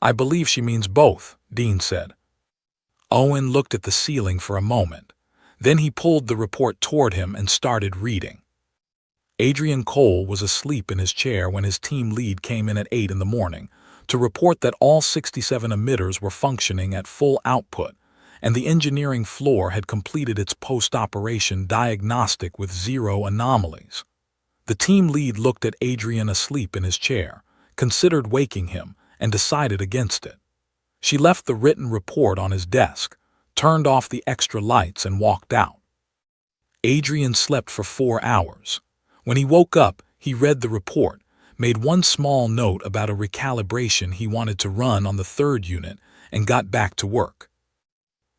"I believe she means both," Dean said. Owen looked at the ceiling for a moment. Then he pulled the report toward him and started reading. Adrian Cole was asleep in his chair when his team lead came in at 8 in the morning to report that all 67 emitters were functioning at full output, and the engineering floor had completed its post-operation diagnostic with 0 anomalies. The team lead looked at Adrian asleep in his chair, considered waking him, and decided against it. She left the written report on his desk, turned off the extra lights, and walked out. Adrian slept for 4 hours. When he woke up, he read the report, made one small note about a recalibration he wanted to run on the 3rd unit, and got back to work.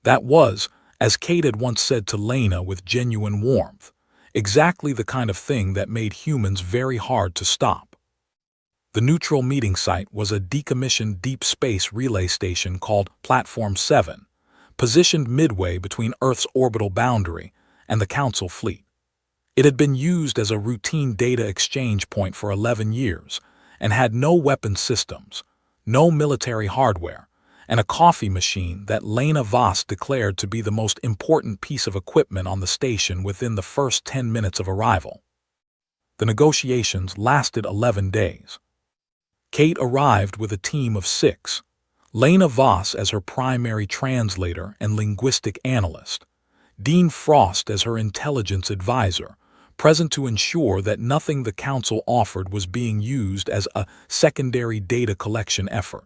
That was, as Kate had once said to Lena with genuine warmth, exactly the kind of thing that made humans very hard to stop. The neutral meeting site was a decommissioned deep space relay station called Platform 7, positioned midway between Earth's orbital boundary and the Council fleet. It had been used as a routine data exchange point for 11 years and had no weapon systems, no military hardware, and a coffee machine that Lena Voss declared to be the most important piece of equipment on the station within the first 10 minutes of arrival. The negotiations lasted 11 days. Kate arrived with a team of 6, Lena Voss as her primary translator and linguistic analyst, Dean Frost as her intelligence advisor, present to ensure that nothing the Council offered was being used as a secondary data collection effort.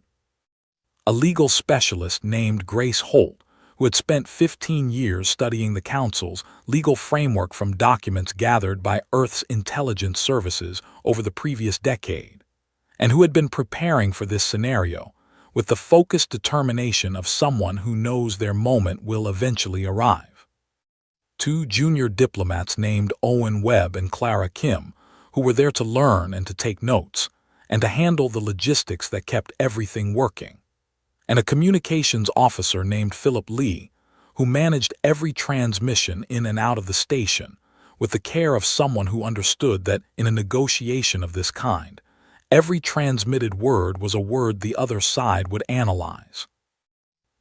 A legal specialist named Grace Holt, who had spent 15 years studying the Council's legal framework from documents gathered by Earth's intelligence services over the previous decade, and who had been preparing for this scenario with the focused determination of someone who knows their moment will eventually arrive. 2 junior diplomats named Owen Webb and Clara Kim, who were there to learn and to take notes, and to handle the logistics that kept everything working, and a communications officer named Philip Lee, who managed every transmission in and out of the station, with the care of someone who understood that in a negotiation of this kind, every transmitted word was a word the other side would analyze.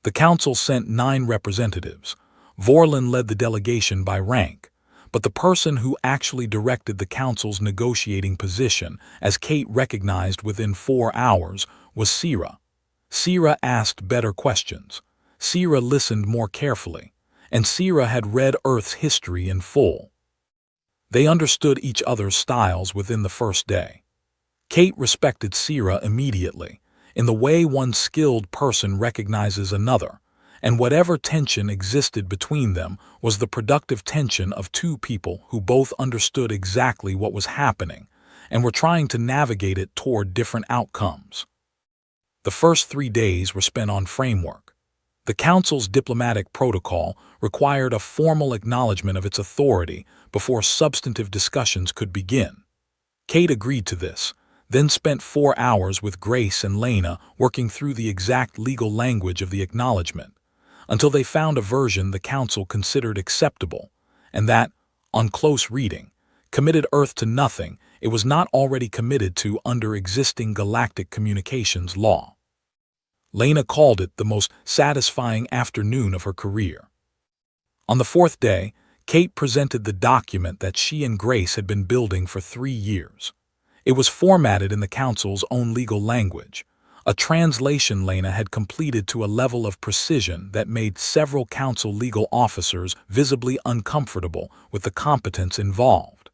The council sent 9 representatives. Vorlin led the delegation by rank, but the person who actually directed the council's negotiating position, as Kate recognized within 4 hours, was Sira. Sira asked better questions. Sira listened more carefully, and Sira had read Earth's history in full. They understood each other's styles within the first day. Kate respected Sira immediately, in the way one skilled person recognizes another, and whatever tension existed between them was the productive tension of 2 people who both understood exactly what was happening and were trying to navigate it toward different outcomes. The first 3 days were spent on framework. The Council's diplomatic protocol required a formal acknowledgement of its authority before substantive discussions could begin. Kate agreed to this, then spent 4 hours with Grace and Lena working through the exact legal language of the acknowledgement, until they found a version the Council considered acceptable, and that, on close reading, committed Earth to nothing it was not already committed to under existing galactic communications law. Lena called it the most satisfying afternoon of her career. On the 4th day, Kate presented the document that she and Grace had been building for 3 years. It was formatted in the Council's own legal language, a translation Lena had completed to a level of precision that made several Council legal officers visibly uncomfortable with the competence involved.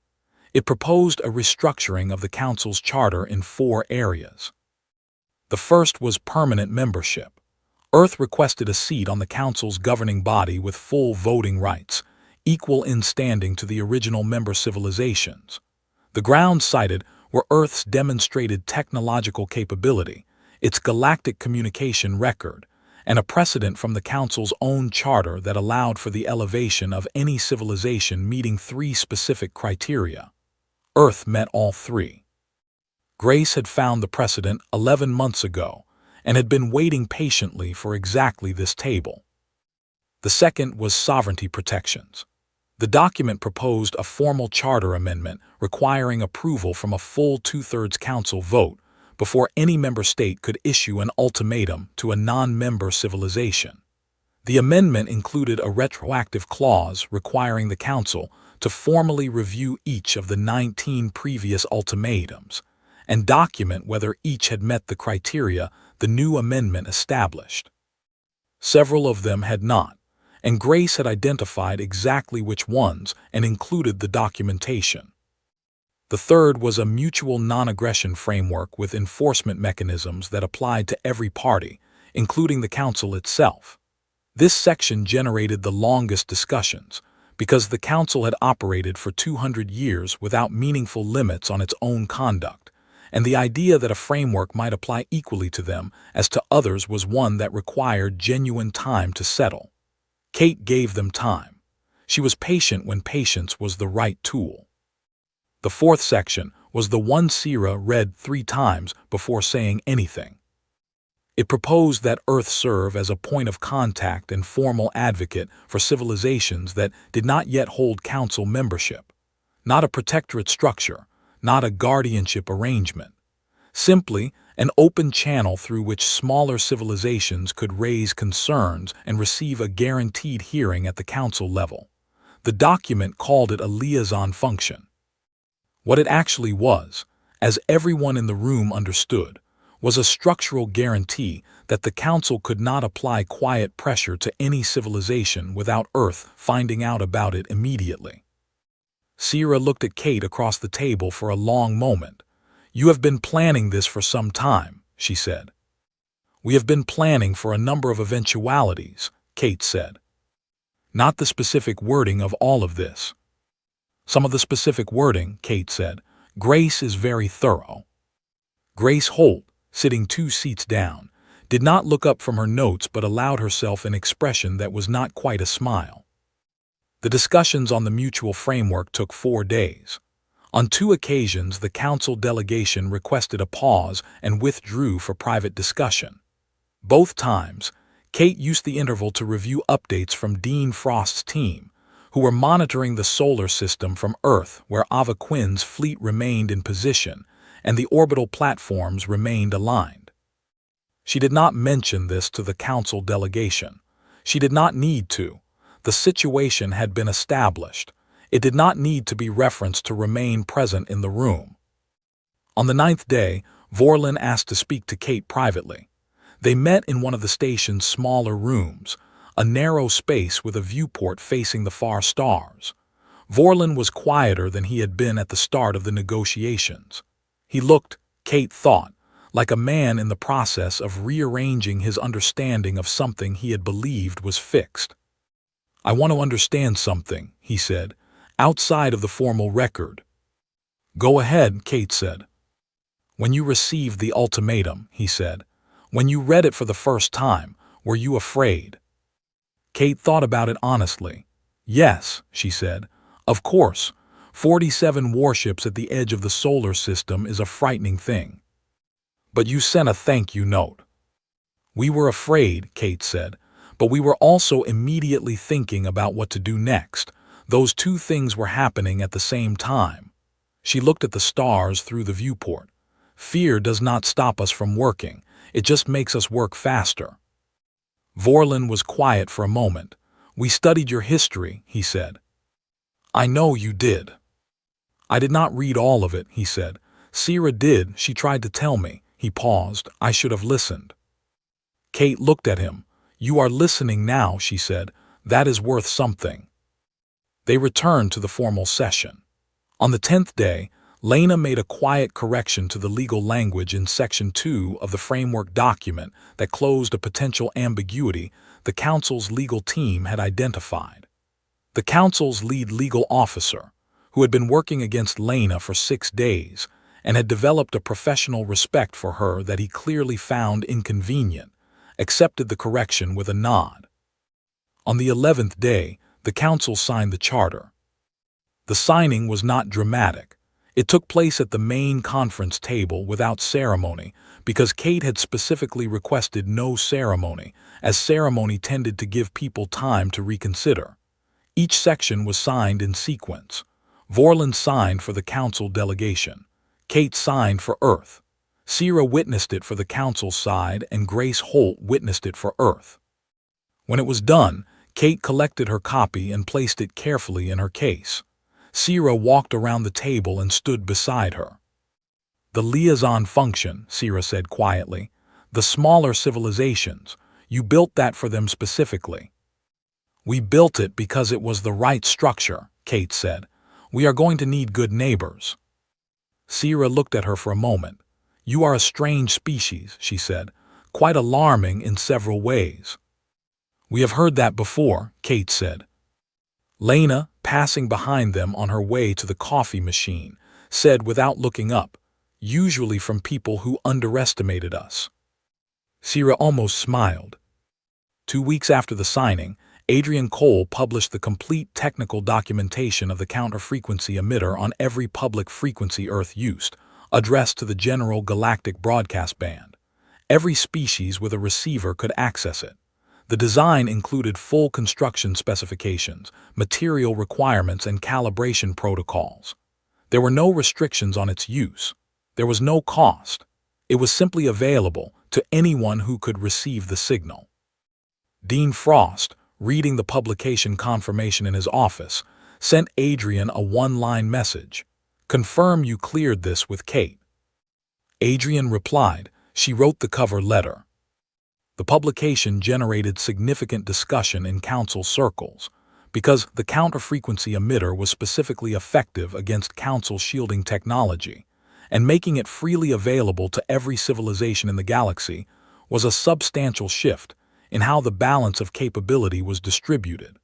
It proposed a restructuring of the Council's charter in 4 areas. The first was permanent membership. Earth requested a seat on the Council's governing body with full voting rights, equal in standing to the original member civilizations. The grounds cited were Earth's demonstrated technological capability, its galactic communication record, and a precedent from the Council's own charter that allowed for the elevation of any civilization meeting 3 specific criteria. Earth met all 3. Grace had found the precedent 11 months ago and had been waiting patiently for exactly this table. The second was sovereignty protections. The document proposed a formal charter amendment requiring approval from a full 2/3 Council vote before any member state could issue an ultimatum to a non-member civilization. The amendment included a retroactive clause requiring the Council to formally review each of the 19 previous ultimatums and document whether each had met the criteria the new amendment established. Several of them had not, and Grace had identified exactly which ones and included the documentation. The third was a mutual non-aggression framework with enforcement mechanisms that applied to every party, including the Council itself. This section generated the longest discussions, because the Council had operated for 200 years without meaningful limits on its own conduct, and the idea that a framework might apply equally to them as to others was one that required genuine time to settle. Kate gave them time. She was patient when patience was the right tool. The 4th section was the one Sira read 3 times before saying anything. It proposed that Earth serve as a point of contact and formal advocate for civilizations that did not yet hold Council membership. Not a protectorate structure, not a guardianship arrangement. Simply an open channel through which smaller civilizations could raise concerns and receive a guaranteed hearing at the Council level. The document called it a liaison function. What it actually was, as everyone in the room understood, was a structural guarantee that the Council could not apply quiet pressure to any civilization without Earth finding out about it immediately. Sira looked at Kate across the table for a long moment. "You have been planning this for some time," she said. "We have been planning for a number of eventualities," Kate said. "Not the specific wording of all of this." "Some of the specific wording," Kate said. "Grace is very thorough." Grace Holt, sitting 2 seats down, did not look up from her notes but allowed herself an expression that was not quite a smile. The discussions on the mutual framework took 4 days. On 2 occasions, the Council delegation requested a pause and withdrew for private discussion. Both times, Kate used the interval to review updates from Dean Frost's team, who were monitoring the solar system from Earth, where Ava Quinn's fleet remained in position and the orbital platforms remained aligned. She did not mention this to the council delegation. She did not need to. The situation had been established. It did not need to be referenced to remain present in the room. On the 9th day, Vorlin asked to speak to Kate privately. They met in one of the station's smaller rooms, a narrow space with a viewport facing the far stars. Vorlin was quieter than he had been at the start of the negotiations. He looked, Kate thought, like a man in the process of rearranging his understanding of something he had believed was fixed. "I want to understand something," he said, "outside of the formal record." "Go ahead," Kate said. "When you received the ultimatum," he said, "when you read it for the first time, were you afraid?" Kate thought about it honestly. "Yes," she said. "Of course, 47 warships at the edge of the solar system is a frightening thing." "But you sent a thank you note." "We were afraid," Kate said, "but we were also immediately thinking about what to do next. Those two things were happening at the same time." She looked at the stars through the viewport. "Fear does not stop us from working. It just makes us work faster." Vorlin was quiet for a moment. "We studied your history," he said. "I know you did." "I did not read all of it," he said. "Sira did. She tried to tell me." He paused. "I should have listened." Kate looked at him. "You are listening now," she said. "That is worth something." They returned to the formal session. On the 10th day, Lena made a quiet correction to the legal language in Section 2 of the framework document that closed a potential ambiguity the Council's legal team had identified. The Council's lead legal officer, who had been working against Lena for 6 days and had developed a professional respect for her that he clearly found inconvenient, accepted the correction with a nod. On the 11th day, the Council signed the charter. The signing was not dramatic. It took place at the main conference table without ceremony because Kate had specifically requested no ceremony, as ceremony tended to give people time to reconsider. Each section was signed in sequence. Vorlin signed for the Council delegation. Kate signed for Earth. Sira witnessed it for the Council side and Grace Holt witnessed it for Earth. When it was done, Kate collected her copy and placed it carefully in her case. Sira walked around the table and stood beside her. "The liaison function," Sira said quietly. "The smaller civilizations, you built that for them specifically." "We built it because it was the right structure," Kate said. "We are going to need good neighbors." Sira looked at her for a moment. "You are a strange species," she said, "quite alarming in several ways." "We have heard that before," Kate said. Lena, passing behind them on her way to the coffee machine, said without looking up, "Usually from people who underestimated us." Sira almost smiled. 2 weeks after the signing, Adrian Cole published the complete technical documentation of the counter-frequency emitter on every public frequency Earth used, addressed to the general galactic broadcast band. Every species with a receiver could access it. The design included full construction specifications, material requirements, and calibration protocols. There were no restrictions on its use. There was no cost. It was simply available to anyone who could receive the signal. Dean Frost, reading the publication confirmation in his office, sent Adrian a one-line message. "Confirm you cleared this with Kate." Adrian replied. She wrote the cover letter. The publication generated significant discussion in council circles because the counter-frequency emitter was specifically effective against council shielding technology, and making it freely available to every civilization in the galaxy was a substantial shift in how the balance of capability was distributed.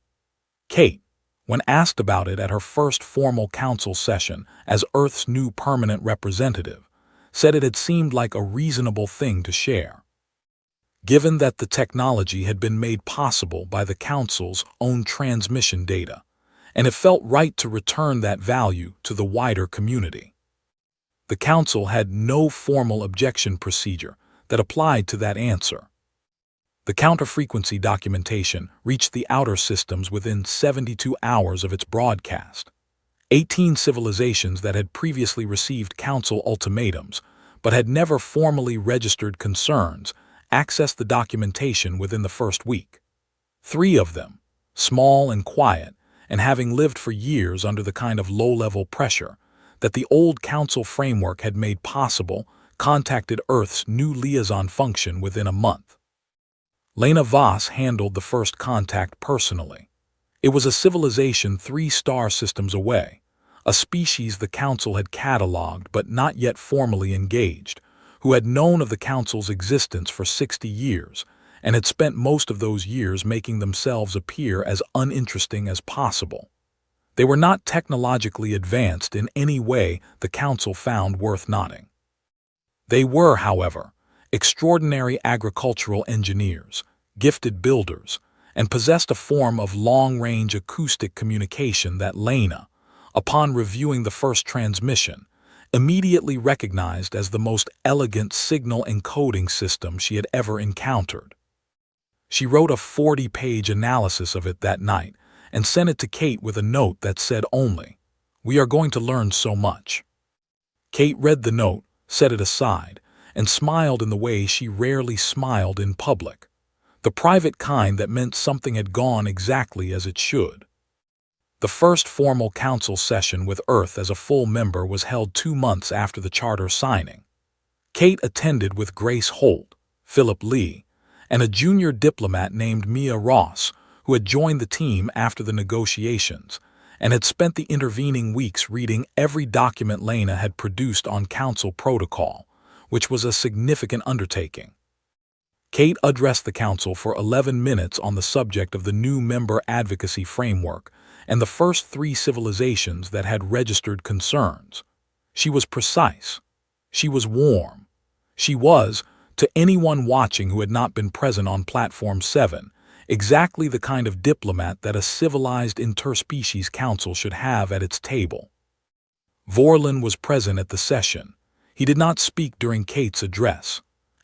Kate, when asked about it at her first formal council session as Earth's new permanent representative, said it had seemed like a reasonable thing to share. Given that the technology had been made possible by the Council's own transmission data, and it felt right to return that value to the wider community. The Council had no formal objection procedure that applied to that answer. The counter-frequency documentation reached the outer systems within 72 hours of its broadcast. 18 civilizations that had previously received Council ultimatums, but had never formally registered concerns, accessed the documentation within the first week. 3 of them, small and quiet, and having lived for years under the kind of low-level pressure that the old Council framework had made possible, contacted Earth's new liaison function within a month. Lena Voss handled the first contact personally. It was a civilization 3 star systems away, a species the Council had catalogued but not yet formally engaged, who had known of the Council's existence for 60 years and had spent most of those years making themselves appear as uninteresting as possible. They were not technologically advanced in any way the Council found worth noting. They were, however, extraordinary agricultural engineers, gifted builders, and possessed a form of long-range acoustic communication that Lena, upon reviewing the first transmission, immediately recognized as the most elegant signal encoding system she had ever encountered. She wrote a 40-page analysis of it that night and sent it to Kate with a note that said only, "We are going to learn so much." Kate read the note, set it aside, and smiled in the way she rarely smiled in public, the private kind that meant something had gone exactly as it should. The first formal Council session with Earth as a full member was held 2 months after the charter signing. Kate attended with Grace Holt, Philip Lee, and a junior diplomat named Mia Ross, who had joined the team after the negotiations and had spent the intervening weeks reading every document Lena had produced on Council protocol, which was a significant undertaking. Kate addressed the Council for 11 minutes on the subject of the new member advocacy framework and the first 3 civilizations that had registered concerns. She was precise. She was warm. She was, to anyone watching who had not been present on Platform 7, exactly the kind of diplomat that a civilized interspecies council should have at its table. Vorlin was present at the session. He did not speak during Kate's address.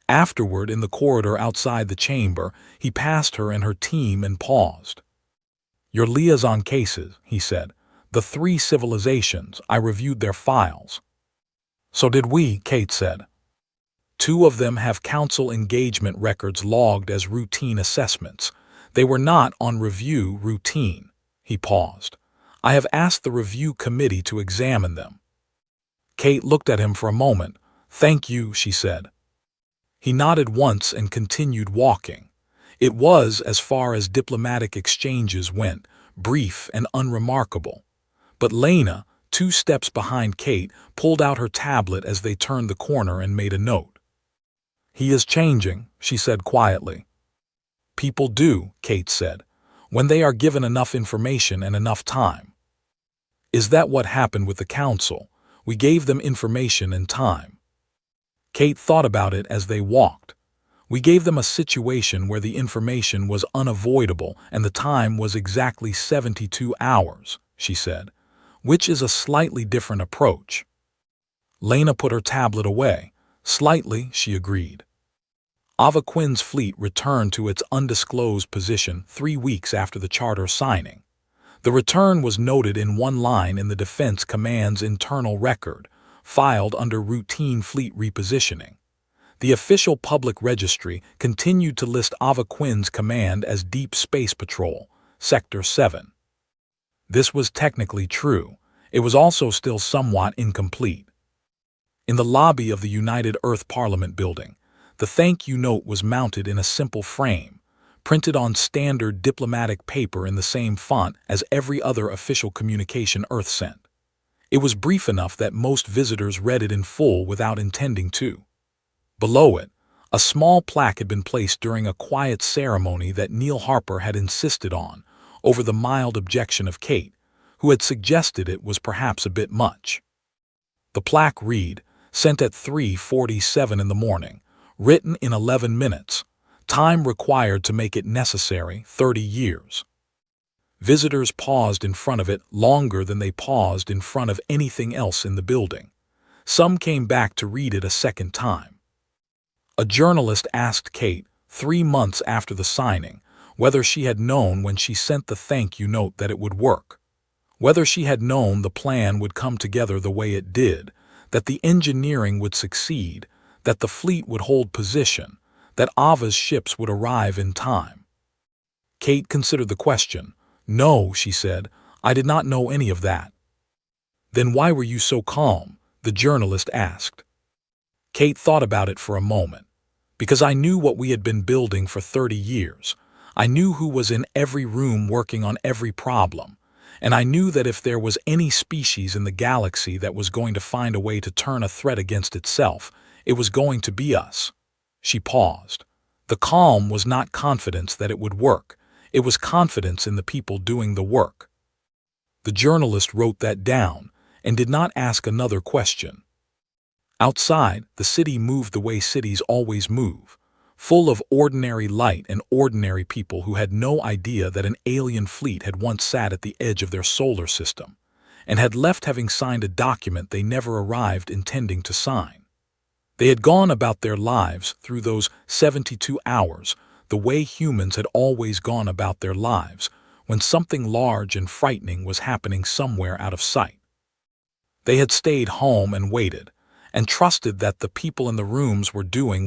Afterward, in the corridor outside the chamber, he passed her and her team and paused. "Your liaison cases," he said. "The 3 civilizations, I reviewed their files." "So did we," Kate said. 2 of them have Council engagement records logged as routine assessments. They were not on review routine." He paused. "I have asked the review committee to examine them." Kate looked at him for a moment. "Thank you," she said. He nodded once and continued walking. It was, as far as diplomatic exchanges went, brief and unremarkable. But Lena, 2 steps behind Kate, pulled out her tablet as they turned the corner and made a note. "He is changing," she said quietly. "People do," Kate said, "when they are given enough information and enough time." "Is that what happened with the Council? We gave them information and time." Kate thought about it as they walked. "We gave them a situation where the information was unavoidable and the time was exactly 72 hours, she said, "which is a slightly different approach." Lena put her tablet away. "Slightly," she agreed. Ava Quinn's fleet returned to its undisclosed position 3 weeks after the charter signing. The return was noted in one line in the Defense Command's internal record, filed under routine fleet repositioning. The official public registry continued to list Ava Quinn's command as Deep Space Patrol, Sector 7. This was technically true. It was also still somewhat incomplete. In the lobby of the United Earth Parliament building, the thank you note was mounted in a simple frame, printed on standard diplomatic paper in the same font as every other official communication Earth sent. It was brief enough that most visitors read it in full without intending to. Below it, a small plaque had been placed during a quiet ceremony that Neil Harper had insisted on, over the mild objection of Kate, who had suggested it was perhaps a bit much. The plaque read, "Sent at 3:47 in the morning, written in 11 minutes, time required to make it necessary 30 years. Visitors paused in front of it longer than they paused in front of anything else in the building. Some came back to read it a second time. A journalist asked Kate, 3 months after the signing, whether she had known when she sent the thank you note that it would work, whether she had known the plan would come together the way it did, that the engineering would succeed, that the fleet would hold position, that Ava's ships would arrive in time. Kate considered the question. "No," she said, "I did not know any of that." "Then why were you so calm?" the journalist asked. Kate thought about it for a moment. "Because I knew what we had been building for 30 years. I knew who was in every room working on every problem. And I knew that if there was any species in the galaxy that was going to find a way to turn a threat against itself, it was going to be us." She paused. The calm was not confidence that it would work. It was confidence in the people doing the work. The journalist wrote that down and did not ask another question. Outside, the city moved the way cities always move, full of ordinary light and ordinary people who had no idea that an alien fleet had once sat at the edge of their solar system and had left having signed a document they never arrived intending to sign. They had gone about their lives through those 72 hours the way humans had always gone about their lives when something large and frightening was happening somewhere out of sight. They had stayed home and waited, and trusted that the people in the rooms were doing what